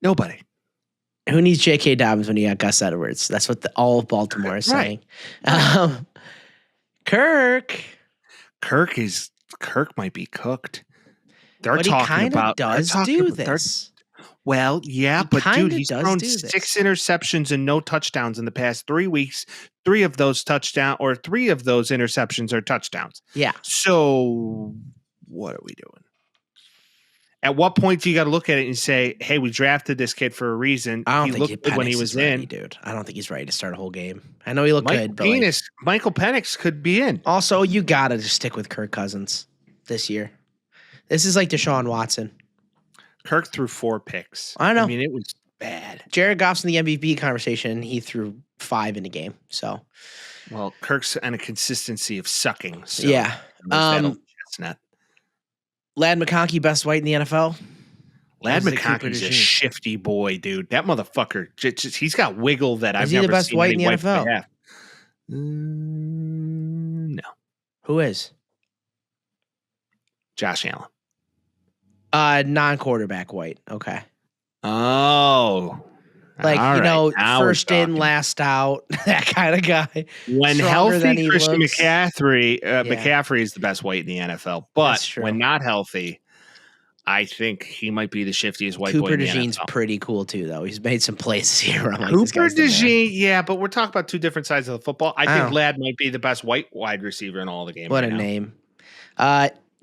Nobody. Who needs J.K. Dobbins when you got Gus Edwards? That's what all of Baltimore is saying. Kirk might be cooked. They're but talking he about does do this. Well, yeah, but dude, he's thrown do 6 this. interceptions and no touchdowns in the past 3 weeks. 3 of those interceptions are touchdowns. Yeah. So what are we doing? At what point do you got to look at it and say, "Hey, we drafted this kid for a reason"? I don't he think looked good when he was ready, in. dude. I don't think he's ready to start a whole game. I know he looked good, but Michael Penix could be in. Also, you gotta just stick with Kirk Cousins this year. This is like Deshaun Watson. Kirk threw 4 picks. I know. I mean, it was bad. Jared Goff's in the MVP conversation. He threw 5 in the game. So, well, Kirk's on a consistency of sucking. So yeah. chestnut. Lad McConkey, best white in the NFL. Lad This is a Cooper McConkey's a DeJean. shifty boy, dude. That motherfucker, he's got wiggle that I've Is he the never best seen white in any the white boy NFL? have. No. Who is? Josh Allen. Non-quarterback white. Okay. Oh. Like, all right. Now we're first in, talking. last out, that kind of guy. When Stronger than healthy, he Christian looks. McCaffrey is the best white in the NFL. But That's true. when not healthy, I think he might be the shiftiest white boy Cooper in the DeJean's NFL. pretty cool too, though. He's made some plays here. Where I'm like, this Cooper guy's the man. DeJean, yeah, but we're talking about two different sides of the football. I think Oh. Ladd might be the best white wide receiver in all the game. What right a now. name.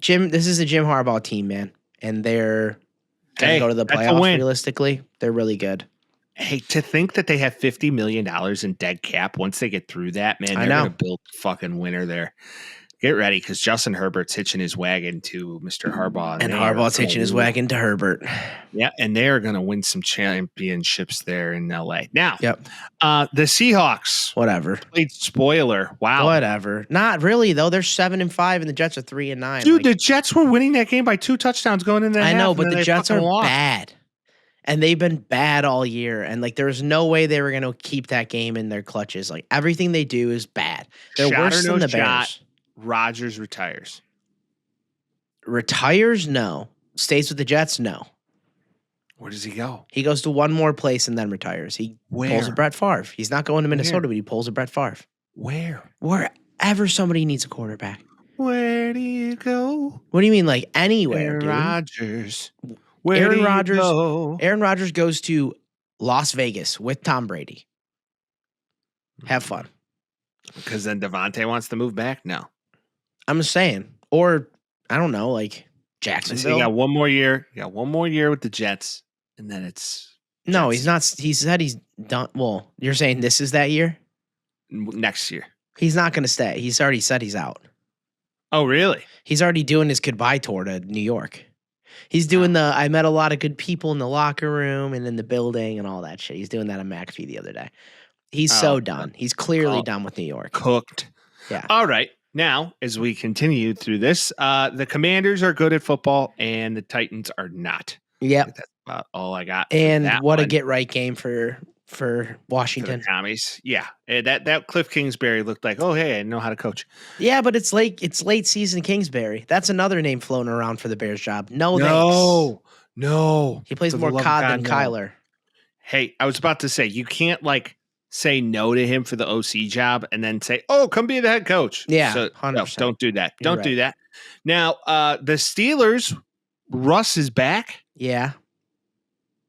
Jim, this is a Jim Harbaugh team, man. And they're going to go to the that's a playoffs win. realistically. They're really good. Hey, to think that they have $50 million in dead cap once they get through that, man, I they're know. going to build a fucking winner there. Get ready because Justin Herbert's hitching his wagon to Mr. Harbaugh. And they Harbaugh's are hitching his gonna- wagon to Herbert. Yeah, and they're going to win some championships there in LA. Now, Yep. the Seahawks Whatever. played spoiler. Wow. Whatever. Not really, though. They're 7-5 and the Jets are 3-9. Dude, Like, the Jets were winning that game by 2 touchdowns going into the I half, know, and but then the they Jets are fucking lost. bad. And they've been bad all year. And like, there's no way they were going to keep that game in their clutches. Like, everything they do is bad. They're Shot or worse no than the shot. Bears. Rodgers retires. Retires? No. Stays with the Jets? No. Where does he go? He goes to one more place and then retires. He pulls a Where? Brett Favre. He's not going to Minnesota, Where? but he pulls a Brett Favre. Where? Wherever somebody needs a quarterback. Where do you go? What do you mean, like anywhere, Aaron dude? Rodgers. Where Aaron do you Rodgers- go? Aaron Rodgers goes to Las Vegas with Tom Brady. Have fun. Because then Devontae wants to move back? No. I'm just saying. Or, I don't know, like So Jacksonville. you got one more year. You got one more year with the Jets, and then it's No, Jets. he's not. He said he's done. Well, you're saying this is that year? next year. He's not going to stay. He's already said he's out. Oh, really? He's already doing his goodbye tour to New York. He's doing I met a lot of good people in the locker room and in the building and all that shit. He's doing that on McAfee the other day. He's so Oh, done. He's clearly oh. done with New York. Cooked. Yeah. All right. Now, as we continue through this, the Commanders are good at football, and the Titans are not. Yep. That's about all I got. for And that what a one. get right game for For the Washington. commies. Yeah. That Cliff Kingsbury looked like, oh, hey, I know how to coach. Yeah, but it's late season Kingsbury. That's another name floating around for the Bears job. No, No. He plays For the more love of COD God, than no. Kyler. Hey, I was about to say, you can't say no to him for the OC job and then say, oh, come be the head coach. Yeah, So, no, 100%. don't do that. You're Don't do right. that. Now, the Steelers, Russ is back. Yeah.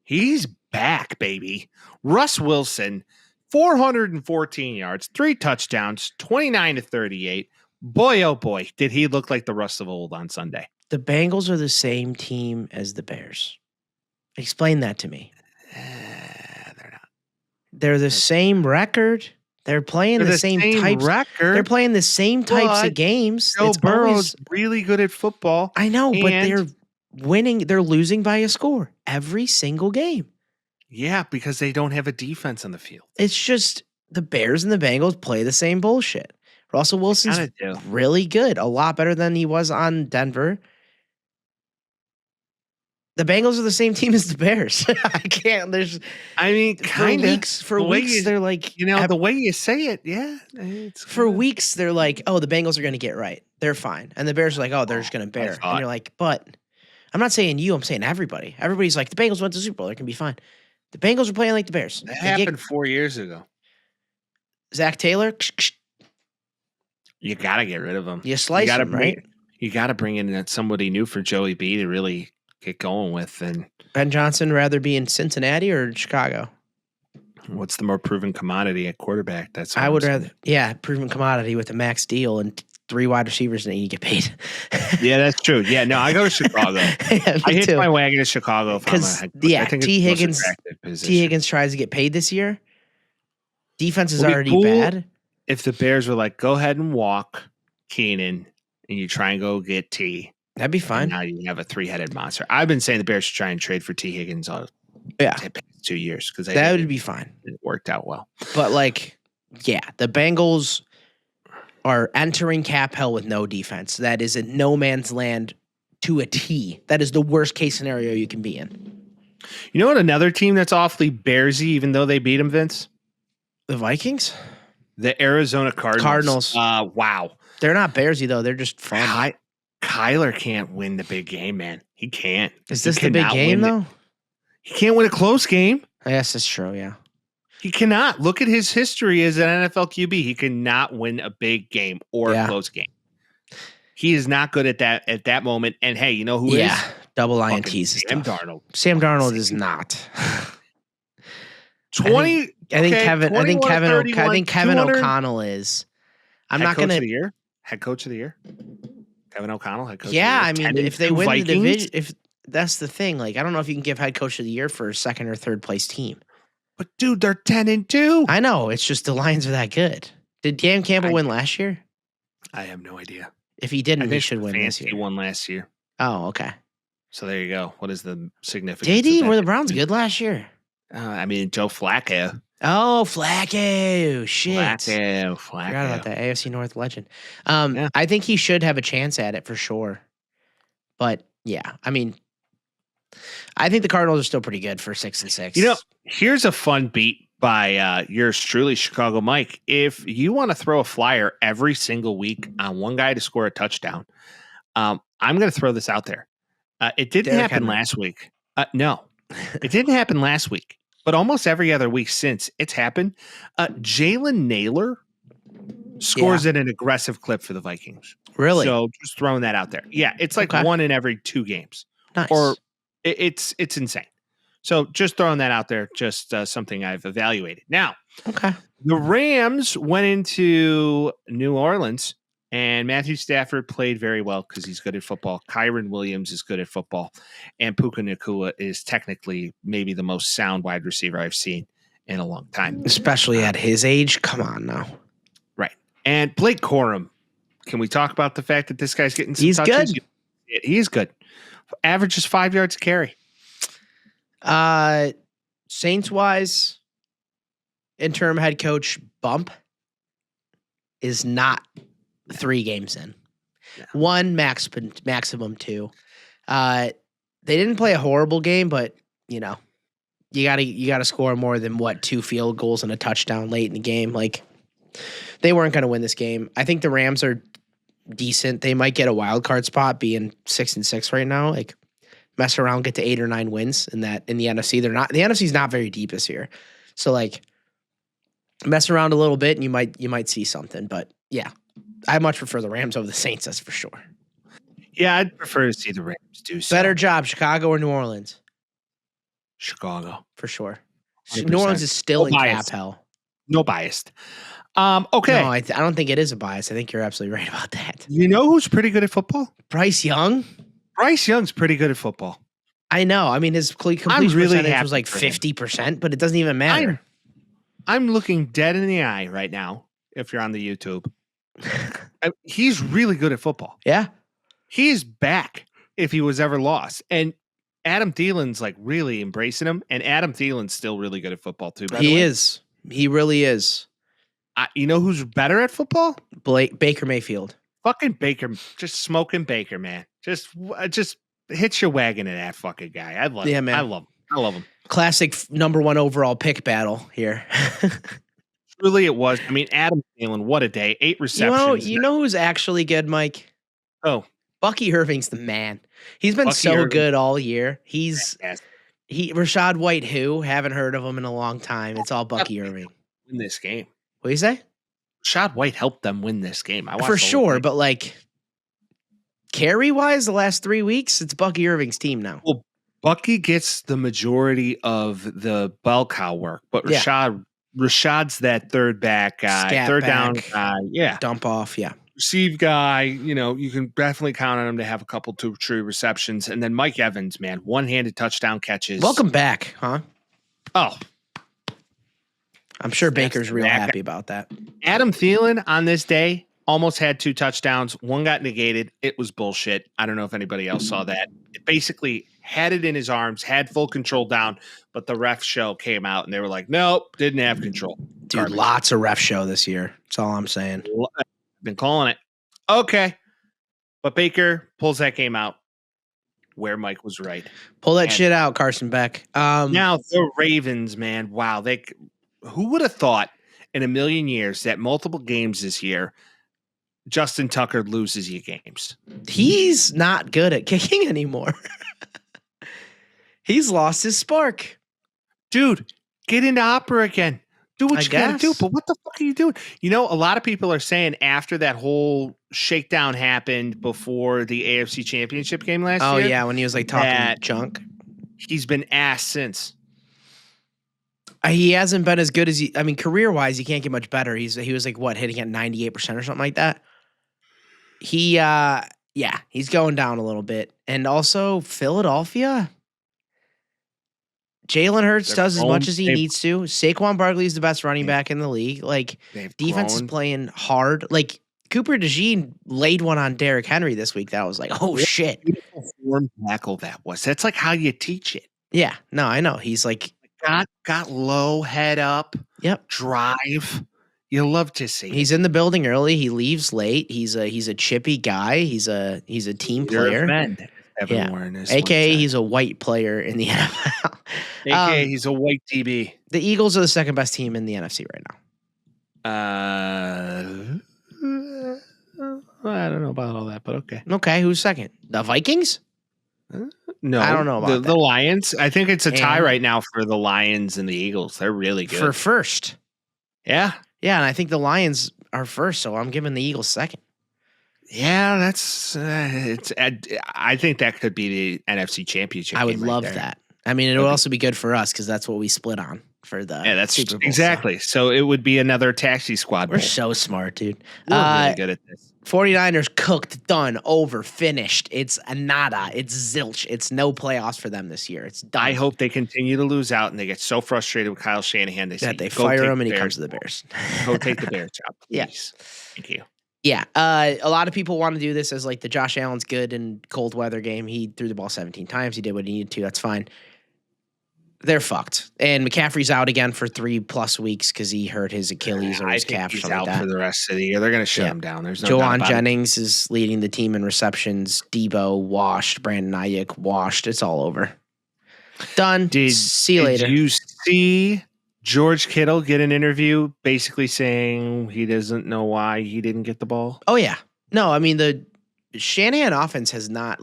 He's back, baby. Russ Wilson, 414 yards, 3 touchdowns, 29-38. Boy, oh boy, did he look like the Russ of old on Sunday. The Bengals are the same team as the Bears. Explain that to me. They're not. They're the same record. They're playing They're the same types. record. They're playing the same types but of games. Joe It's Burrow's always, really good at football. I know, but and- they're winning. They're losing by a score every single game. Yeah, because they don't have a defense on the field. It's just the Bears and the Bengals play the same bullshit. Russell Wilson's Kinda do. really good, a lot better than he was on Denver. The Bengals are the same team as the Bears. I can't. There's I mean, kind of. for weeks they're like, The way you say it, yeah. It's for kinda- weeks they're like, oh, the Bengals are going to get right. They're fine, and the Bears are like, oh, they're just going to bear. thought- And you're like, but I'm not saying you. I'm saying everybody. Everybody's like, the Bengals went to the Super Bowl. They can be fine. The Bengals are playing like the Bears. That They get happened 4 years ago. Zach Taylor. You got to get rid of him. You slice gotta him, right? You got to bring in somebody new for Joey B to really get going with. And Ben Johnson rather be in Cincinnati or Chicago? what's the more proven commodity at quarterback? That's what I I'm would saying. rather, yeah, proven commodity with a max deal and 3 wide receivers and you get paid. Yeah, that's true. Yeah, no, I go to Chicago. Yeah, I me hitch too. my wagon to Chicago if I'm a 'Cause, head coach. yeah, I think T. it's the most Higgins- attractive position. T. Higgins tries to get paid this year. Defense is Would be already cool bad. If the Bears were like, go ahead and walk Keenan, and you try and go get T. That'd be And fine. now you have a 3-headed monster. I've been saying the Bears should try and trade for T. Higgins all Yeah, the past 2 years because that would be fine. it worked out well. But like, yeah, the Bengals are entering cap hell with no defense. That is a no man's land to a T. That is the worst case scenario you can be in. You know what? Another team that's awfully Bearsy, even though they beat them, Vince? The Vikings? The Arizona Cardinals. Wow. They're not Bearsy, though. They're just fun. Kyler can't win the big game, man. He can't. Is this the big game, though? He can't win a close game. I guess that's true, yeah. He cannot. Look at his history as an NFL QB. He cannot win a big game or a close game. He is not good at that moment. And hey, you know who is? Double INTs is Sam tough. Darnold. Sam Darnold is not. 20. I think Kevin O'Connell is. I'm not going to. Head coach of the year. Kevin O'Connell, head coach of the year. Yeah, I mean, if they win Vikings? the division, if that's the thing, like, I don't know if you can give head coach of the year for a second or third place team. But dude, they're 10-2. I know. It's just the Lions are that good. Did Dan Campbell win last year? I have no idea. If he didn't, he should win this year. He won last year. Oh, okay. So there you go. What is the significance? Did he? Were the Browns good last year? I mean, Joe Flacco. Oh, Flacco. Shit. Flacco. Forgot about that. AFC North legend. I think he should have a chance at it for sure. But yeah, I mean, I think the Cardinals are still pretty good for 6-6. You know, here's a fun beat by yours truly, Chicago Mike. If you want to throw a flyer every single week on one guy to score a touchdown, I'm going to throw this out there. It didn't happen last week. No, it didn't happen last week. But almost every other week since it's happened, Jalen Naylor scores at an aggressive clip for the Vikings. Really? So just throwing that out there. Yeah, it's like one in every 2 games. Nice. Or it's insane. So just throwing that out there, just something I've evaluated. Now, the Rams went into New Orleans, and Matthew Stafford played very well because he's good at football. Kyron Williams is good at football. And Puka Nacua is technically maybe the most sound wide receiver I've seen in a long time. Especially at his age. Come on now. Right. And Blake Corum, can we talk about the fact that this guy's getting some He's touches? good. He is good. Averages 5 yards a carry. Saints-wise, interim head coach bump is not 3 games in. Yeah. 1 maximum 2. They didn't play a horrible game, but you know, you gotta score more than 2 field goals and a touchdown late in the game. Like, they weren't gonna win this game. I think the Rams are decent. They might get a wild card spot, being 6-6 right now. Like, mess around, get to 8 or 9 wins in the NFC. They're not. The NFC's not very deep this year, so like, mess around a little bit and you might see something. But yeah, I much prefer the Rams over the Saints. That's for sure. Yeah, I'd prefer to see the Rams do so. Better job, Chicago or New Orleans? Chicago for sure. 100%. New Orleans is still in cap hell. No biased. Okay. No, I don't think it is a bias. I think you're absolutely right about that. You know who's pretty good at football? Bryce Young. Bryce Young's pretty good at football. I know. I mean, his completion percentage was like 50%, but it doesn't even matter. I'm looking dead in the eye right now. If you're on the YouTube, he's really good at football. Yeah, he's back. If he was ever lost, and Adam Thielen's like really embracing him, and Adam Thielen's still really good at football too. He is. He really is. You know who's better at football? Baker Mayfield. Fucking Baker, just smoking Baker, man. Just hit your wagon in that fucking guy. I love him. Man. I love him. Classic #1 overall pick battle here. Really, it was. I mean, Adam Thielen, what a day. 8 receptions. You know who's actually good, Mike? Oh. Bucky Irving's the man. He's been good all year. Rashad White, who? Haven't heard of him in a long time. It's all Bucky Irving. Win this game. What do you say? Rashad White helped them win this game. For sure, but like carry-wise, the last 3 weeks, it's Bucky Irving's team now. Well, Bucky gets the majority of the bell cow work, but Rashad's that third back guy, down guy. Yeah. Dump off. Yeah. Receive guy. You know, you can definitely count on him to have a couple 2 true receptions. And then Mike Evans, man, one-handed touchdown catches. Welcome back, huh? Oh. I'm sure Baker's real happy about that. Adam Thielen on this day almost had 2 touchdowns. 1 got negated. It was bullshit. I don't know if anybody else saw that. It basically had it in his arms, had full control down, but the ref show came out and they were like, nope, didn't have control. Dude, garbage. Lots of ref show this year. That's all I'm saying. I've been calling it. Okay. But Baker pulls that game out. where Mike was right. Pull that And shit out, Carson Beck. now the Ravens, man, wow. Who would have thought in a million years that multiple games this year, Justin Tucker loses you games? He's not good at kicking anymore. He's lost his spark. Dude, get into opera again. Do what I you gotta do, guess. but what the fuck are you doing? You know, a lot of people are saying after that whole shakedown happened before the AFC Championship game last Oh year. yeah, when he was like talking that junk. He's been ass since. He hasn't been as good as career wise, he can't get much better. He was like what, hitting at 98% or something like that. He's going down a little bit. And also Philadelphia. Jalen Hurts does as much as he needs to. Saquon Barkley is the best running back in the league. Like, defense is playing hard. Like, Cooper DeJean laid one on Derrick Henry this week. That was like, oh shit. Beautiful form tackle that was. That's like how you teach it. Yeah, no, I know. He's like got low, head up. Yep. Drive. You love to see. He's in the building early. He leaves late. He's a chippy guy. He's a team player. AKA he's a white player in the NFL. AKA he's a white DB. The Eagles are the second best team in the NFC right now. I don't know about all that, but okay. Okay, who's second? The Vikings? No, I don't know about the Lions. I think it's a tie And- right now for the Lions and the Eagles. They're really good. For first. Yeah. Yeah, and I think the Lions are first, so I'm giving the Eagles second. Yeah, that's it's. I think that could be the NFC Championship. I would game right love there. that. I mean, it would also be good for us because that's what we split on for the Yeah, that's Super Bowl. exactly. So it would be another taxi squad. We're so smart, dude. We're really good at this. 49ers cooked, done, over, finished. It's a nada. It's zilch. It's no playoffs for them this year. It's done. I hope they continue to lose out and they get so frustrated with Kyle Shanahan. They say, that they "Go fire take him and he Bears comes to the job. Bears. Go take the Bears job, please." Yeah. Thank you. Yeah. A lot of people want to do this as like the Josh Allen's good in cold weather game. He threw the ball 17 times. He did what he needed to. That's fine. They're fucked. And McCaffrey's out again for 3+ weeks because he hurt his Achilles or his calf or he's something out like that. for the rest of the year. They're going to shut him down. There's no doubt Joanne about it. Jennings is leading the team in receptions. Debo washed. Brandon Ayuk washed. It's all over. Done. See you later. Did you see George Kittle get an interview basically saying he doesn't know why he didn't get the ball? Oh, yeah. No, I mean, the Shanahan offense has not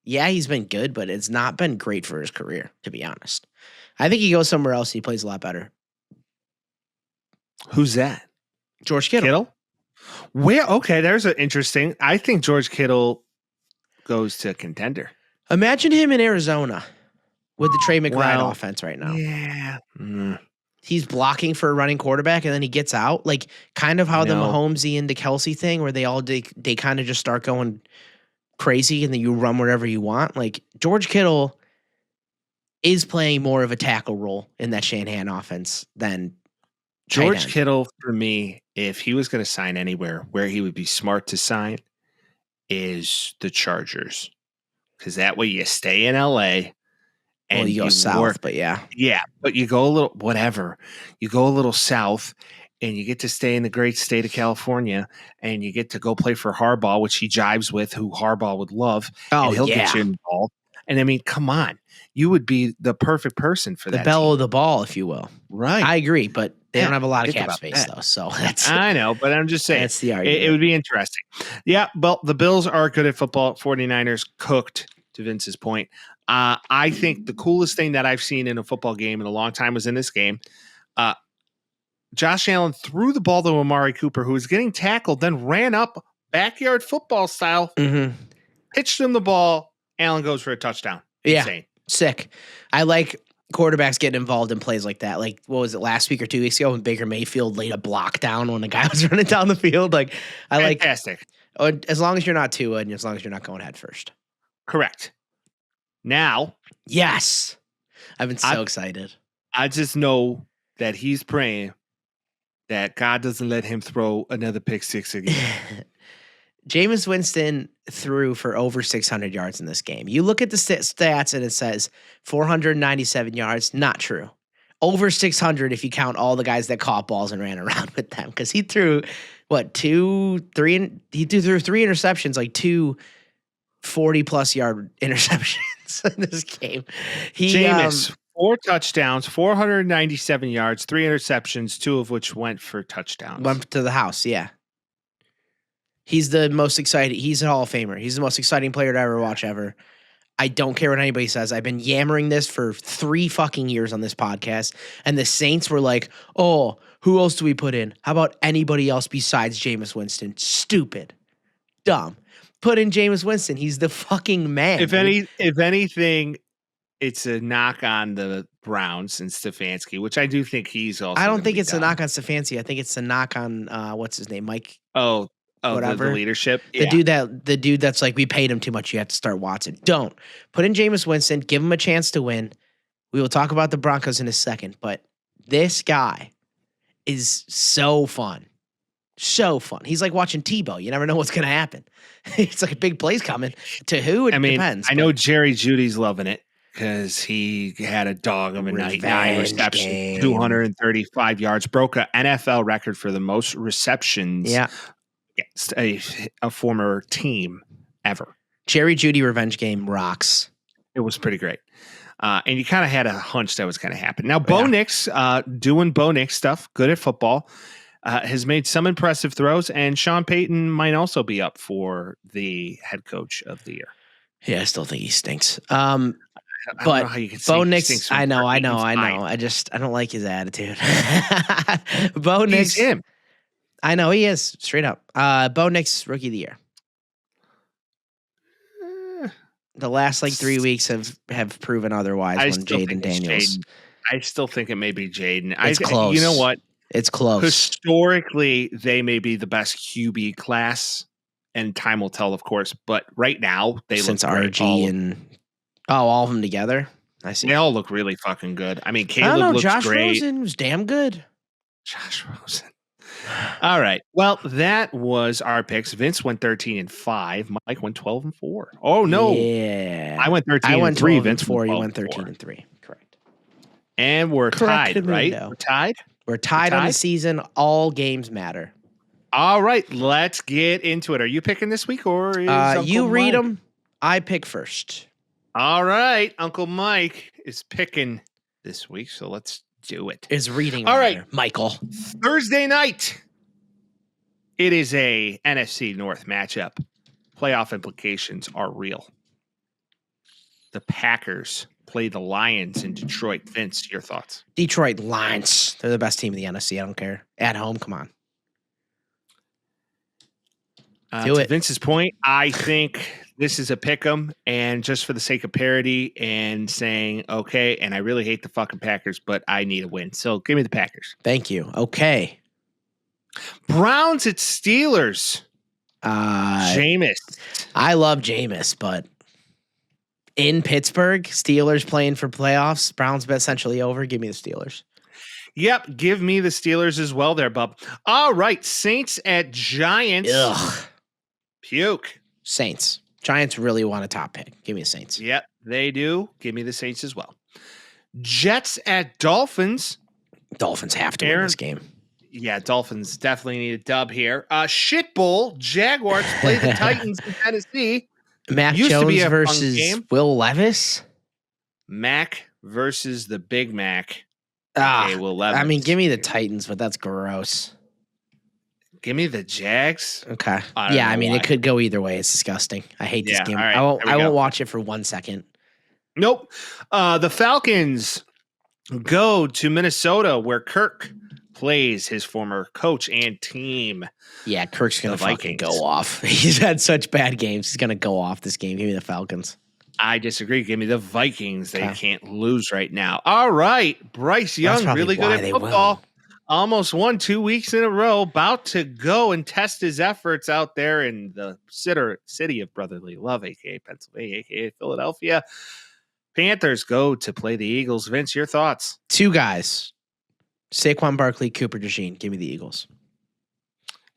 he's been good, but it's not been great for his career, to be honest. I think he goes somewhere else. He plays a lot better. Who's that? George Kittle. Where? Okay, there's an interesting. I think George Kittle goes to contender. Imagine him in Arizona with the Trey McBride Well, offense right now. Yeah. He's blocking for a running quarterback, and then he gets out. Like, kind of how the No. Mahomesy and Kelsey thing, where they kind of just start going crazy, and then you run wherever you want. Like, George Kittle is playing more of a tackle role in that Shanahan offense than George tight end. Kittle, for me, if he was going to sign anywhere, where he would be smart to sign is the Chargers. Because that way you stay in LA and Well, you go south, work. but yeah. Yeah, but you go a little, whatever. You go a little south and you get to stay in the great state of California and you get to go play for Harbaugh, which he jives with, who Harbaugh would love. Oh, and he'll yeah. get you involved. And I mean, come on. You would be the perfect person for The that. bell team. of the ball, if you will. Right. I agree, but they Yeah, don't have a lot of think cap about space, that. though. So that's I know, but I'm just saying. that's the It argument. would be interesting. Yeah, well, the Bills are good at football. 49ers cooked, to Vince's point. I think the coolest thing that I've seen in a football game in a long time was in this game. Josh Allen threw the ball to Amari Cooper, who was getting tackled, then ran up backyard football style, Mhm. pitched him the ball. Allen goes for a touchdown. Yeah. Insane. Sick. I like quarterbacks getting involved in plays like that. Like, what was it, last week or 2 weeks ago when Baker Mayfield laid a block down when the guy was running down the field? Like, I like, Fantastic. as long as you're not Tua and as long as you're not going head first. Correct. Now, Yes. I've been so excited. I just know that he's praying that God doesn't let him throw another pick six again. Jameis Winston threw for over 600 yards in this game. You look at the stats and it says 497 yards. Not true. Over 600 if you count all the guys that caught balls and ran around with them. Because he threw, he threw 3 interceptions, like 2 40-plus yard interceptions. touchdowns in this game. Jameis, 4 touchdowns, 497 yards, 3 interceptions, 2 of which went for touchdowns. Went to the house, yeah. He's the most exciting. He's a Hall of Famer. He's the most exciting player to ever watch ever. I don't care what anybody says. I've been yammering this for 3 fucking years on this podcast, and the Saints were like, "Oh, who else do we put in? How about anybody else besides Jameis Winston? Stupid, dumb. Put in Jameis Winston. He's the fucking man." If anything, it's a knock on the Browns and Stefanski, which I do think he's also. I don't think it's a knock on Stefanski. I think it's a knock on what's his name, Mike. Whatever. The leadership. The dude that's like, we paid him too much. You have to start Watson. Don't put in Jameis Winston. Give him a chance to win. We will talk about the Broncos in a second, but this guy is so fun. So fun. He's like watching Tebow. You never know what's going to happen. It's like a big play's coming. To who? It depends. I know Jerry Judy's loving it because he had a dog of a night. 9 receptions, 235 yards. Broke a NFL record for the most receptions. Yeah. Against a former team ever. Jerry Judy revenge game rocks. It was pretty great. And you kind of had a hunch that was going to happen. Now, Bo Nix, doing Bo Nix stuff, good at football, has made some impressive throws, and Sean Payton might also be up for the head coach of the year. Yeah, I still think he stinks. I don't know how you can say Bo he Nix, stinks I know. fine. I don't like his attitude. Bo Nix, He's him. I know he is, straight up. Bo Nix, rookie of the year. The last 3 weeks have proven otherwise when Jaden Daniels. I still think it may be Jaden. It's close. You know what? It's close. Historically, they may be the best QB class, and time will tell, of course. But right now, they since look RG and all of them together. I see. They all look really fucking good. I mean, I Caleb don't know. looks Josh great. Rosen was damn good. Josh Rosen. All right. Well, that was our picks. Vince went 13-5. Mike went 12-4. Oh no. Yeah. I went 13-3. I went 12 Vince and 4. You went went 13-3. Correct. And we're tied, right? We're tied. We're tied on the season. All games matter. All right. Let's get into it. Are you picking this week or is you read Mike? them? I pick first. All right. Uncle Mike is picking this week, so let's do it. Is reading. All right, Michael. Thursday night. It is a NFC North matchup. Playoff implications are real. The Packers play the Lions in Detroit. Vince, your thoughts? Detroit Lions. They're the best team in the NFC. I don't care. At home, come on. Do to it. Vince's point, I think this is a pick 'em, and just for the sake of parity and saying, okay, and I really hate the fucking Packers, but I need a win. So give me the Packers. Thank you. Okay. Browns at Steelers. Jameis. I love Jameis, but in Pittsburgh, Steelers playing for playoffs. Browns essentially over. Give me the Steelers. Yep, give me the Steelers as well there, bub. All right, Saints at Giants. Ugh. Puke. Saints. Giants really want a top pick. Give me the Saints. Yep, they do. Give me the Saints as well. Jets at Dolphins. Dolphins have to win this game. Yeah, Dolphins definitely need a dub here. Shit Bowl. Jaguars play the Titans in Tennessee. Mac Used to Jones be a fun versus game. Will Levis. Mac versus the Big Mac. Okay, Will Levis. I mean, give me the Titans, but that's gross. Give me the Jags. Okay. Yeah, I mean, it could go either way. It's disgusting. I hate this game. All right, I won't watch it for 1 second. Nope. The Falcons go to Minnesota, where Kirk plays his former coach and team. Yeah, Kirk's going to fucking Vikings. go off. He's had such bad games. He's going to go off this game. Give me the Falcons. I disagree. Give me the Vikings. They can't lose right now. All right. Bryce Young, really good at football. Almost won 2 weeks in a row. About to go and test his efforts out there in the city of brotherly love, a.k.a. Pennsylvania, a.k.a. Philadelphia. Panthers go to play the Eagles. Vince, your thoughts? 2 guys. Saquon Barkley, Cooper DeJean. Give me the Eagles.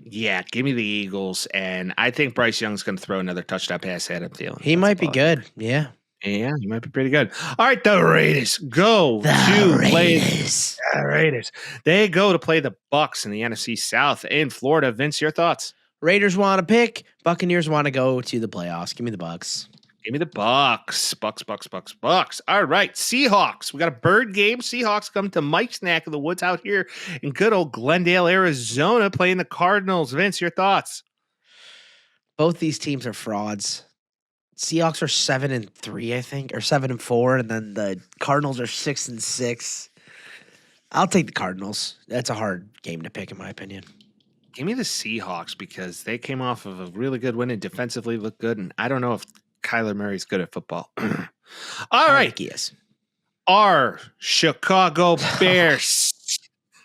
Yeah, give me the Eagles. And I think Bryce Young's going to throw another touchdown pass at him. He might be good. Yeah. Yeah, he might be pretty good. All right, the Raiders go play the Raiders. They go to play the Bucks in the NFC South in Florida. Vince, your thoughts? Raiders want to pick. Buccaneers want to go to the playoffs. Give me the Bucks. Give me the Bucks. Bucks. All right, Seahawks. We got a bird game. Seahawks come to Mike's neck of the woods out here in good old Glendale, Arizona, playing the Cardinals. Vince, your thoughts? Both these teams are frauds. Seahawks are 7-3, I think, or 7-4, and then the Cardinals are 6-6. I'll take the Cardinals. That's a hard game to pick, in my opinion. Give me the Seahawks because they came off of a really good win and defensively looked good, and I don't know if Kyler Murray's good at football. All right. He is. Our Chicago Bears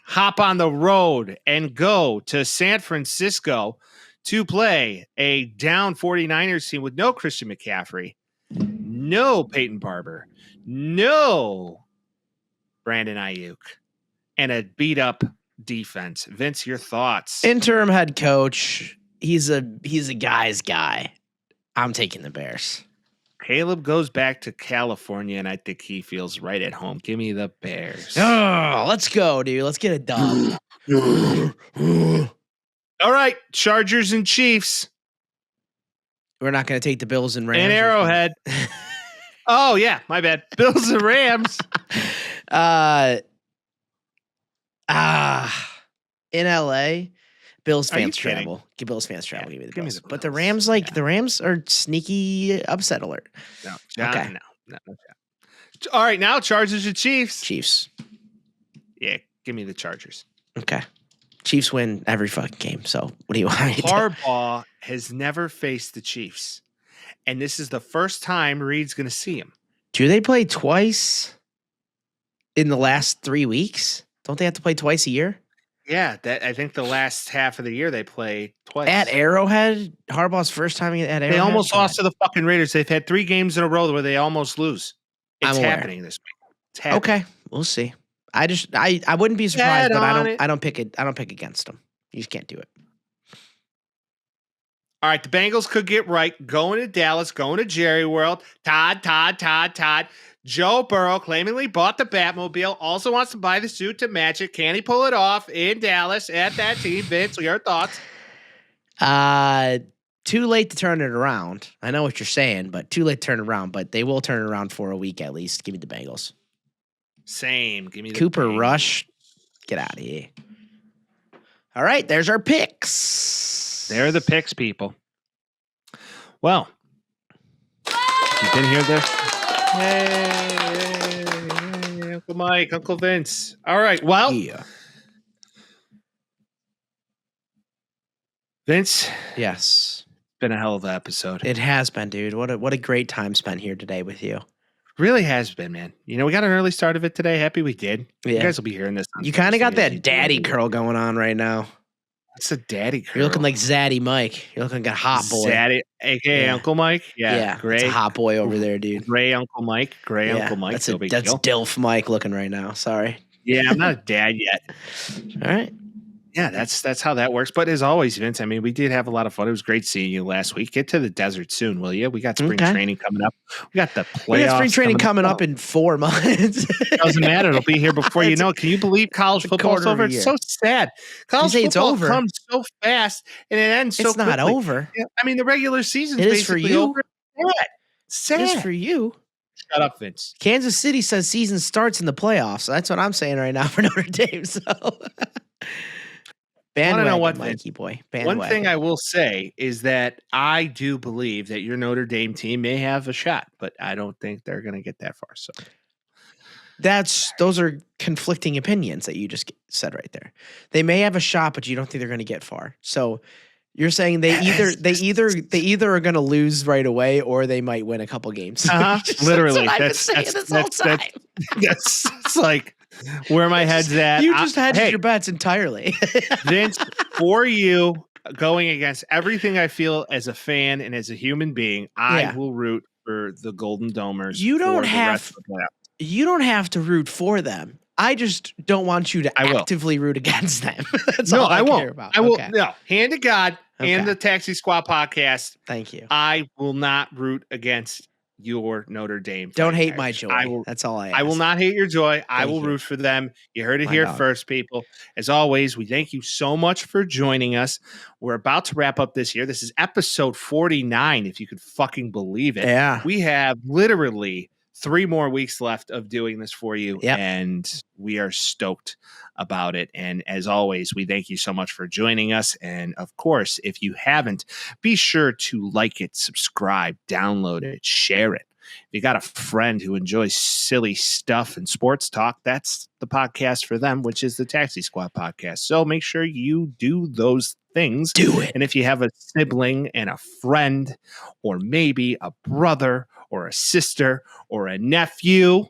hop on the road and go to San Francisco to play a down 49ers team with no Christian McCaffrey, no Peyton Barber, no Brandon Ayuk, and a beat-up defense. Vince, your thoughts? Interim head coach. He's a guy's guy. I'm taking the Bears. Caleb goes back to California, and I think he feels right at home. Give me the Bears. Oh, let's go, dude. Let's get it done. All right, Chargers and Chiefs. We're not going to take the Bills and Rams. And Arrowhead. Oh, yeah, my bad. Bills and Rams. In LA, Bills Are you fans kidding? travel. Give Bills fans travel. Yeah, Give me the give me Bills. the But the Bills. Rams, the Rams are sneaky upset alert. No, Okay. no. All right, now Chargers and Chiefs. Chiefs. Yeah, give me the Chargers. Okay. Chiefs win every fucking game. So what do you want me to do? Harbaugh has never faced the Chiefs, and this is the first time Reed's going to see him. Do they play twice in the last 3 weeks? Don't they have to play twice a year? Yeah, I think the last half of the year they play twice. At Arrowhead, Harbaugh's first time at Arrowhead. They almost lost to the fucking Raiders. They've had 3 games in a row where they almost lose. It's I'm aware. happening this week. It's happening. Okay, we'll see. I wouldn't be surprised, Bet but on it. I don't pick against them. You just can't do it. All right, the Bengals could get right. Going to Dallas, going to Jerry World. Todd. Joe Burrow claimingly bought the Batmobile, also wants to buy the suit to match it. Can he pull it off in Dallas at that team? Vince, your thoughts? Too late to turn it around. I know what you're saying, but too late to turn it around. But they will turn it around for a week at least. Give me the Bengals. Same. Give me the Cooper Bengals. Rush. Get out of here. All right, there's our picks. They're the picks, people. Well, you didn't hear this? Hey, Uncle Mike, Uncle Vince. All right, well, Yeah. Vince, Yes. been a hell of an episode. It has been, dude. What a great time spent here today with you. Really has been, man. You know, we got an early start of it today. Happy we did. You Yeah. guys will be hearing this. on You kind of got Thursday. that daddy curl going on right now. It's a daddy curl. You're looking like Zaddy Mike. You're looking like a hot boy. Zaddy, aka Yeah. Uncle Mike. Yeah, It's gray. a hot boy over there, dude. Gray Uncle Mike. Gray Yeah, Uncle Mike. That's, No big that's deal. DILF Mike looking right now. Sorry. Yeah, I'm not a dad yet. All right. Yeah, that's how that works. But as always, Vince, I mean, we did have a lot of fun. It was great seeing you last week. Get to the desert soon, will you? We got spring Okay. training coming up. We got the playoffs. We got spring training coming up in 4 months. Doesn't matter. It'll be here before you know it. Can you believe college football's quarter of a over? It's year. so sad. College say it's football over. comes so fast and it ends so It's not quickly. over. Yeah, I mean, the regular season's It is for basically you. over. Sad. It is for you. Shut up, Vince. Kansas City says season starts in the playoffs. So that's what I'm saying right now for Notre Dame. So bandwagon, know what, Mikey boy. One Bandwagon. thing I will say is that I do believe that your Notre Dame team may have a shot, but I don't think they're going to get that far. So those are conflicting opinions that you just said right there. They may have a shot, but you don't think they're going to get far. So you're saying they either are going to lose right away or they might win a couple games. Literally, That's what I've been saying this whole time. That's like where my head's at. You just hedged hey, your bets entirely. Vince, for you going against everything I feel as a fan and as a human being, I Yeah. will root for the Golden Domers. You don't for the have- rest of the playoffs. You don't have to root for them. I just don't want you to I will. actively root against them. That's No, all I I won't. care about. I will. Okay. No, hand to God Okay. and the Taxi Squad podcast. Thank you. I will not root against your Notre Dame. Don't Fighting hate my Irish. joy. That's all I ask. I will not hate your joy. I will you. root for them. You heard it My here dog. first, people. As always, we thank you so much for joining us. We're about to wrap up this year. This is episode 49, if you could fucking believe it. Yeah. We have literally 3 more weeks left of doing this for you, Yep. and we are stoked about it. And as always, we thank you so much for joining us. And of course, if you haven't, be sure to like it, subscribe, download it, share it. If you got a friend who enjoys silly stuff and sports talk, that's the podcast for them, which is the Taxi Squad podcast. So make sure you do those things. Do it. And if you have a sibling and a friend, or maybe a brother or a sister or a nephew,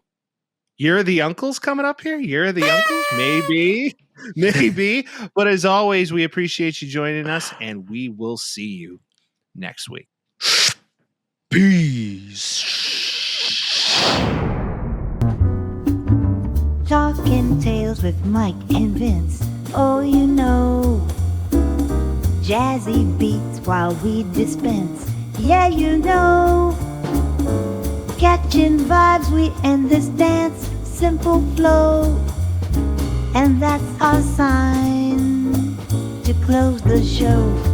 you're the uncles coming up here? You're the uncles? Maybe. But as always, we appreciate you joining us, and we will see you next week. Peace. Talking Tales with Mike and Vince. Oh, you know, jazzy beats while we dispense. Yeah, you know, catching vibes, we end this dance. Simple flow, and that's our sign to close the show.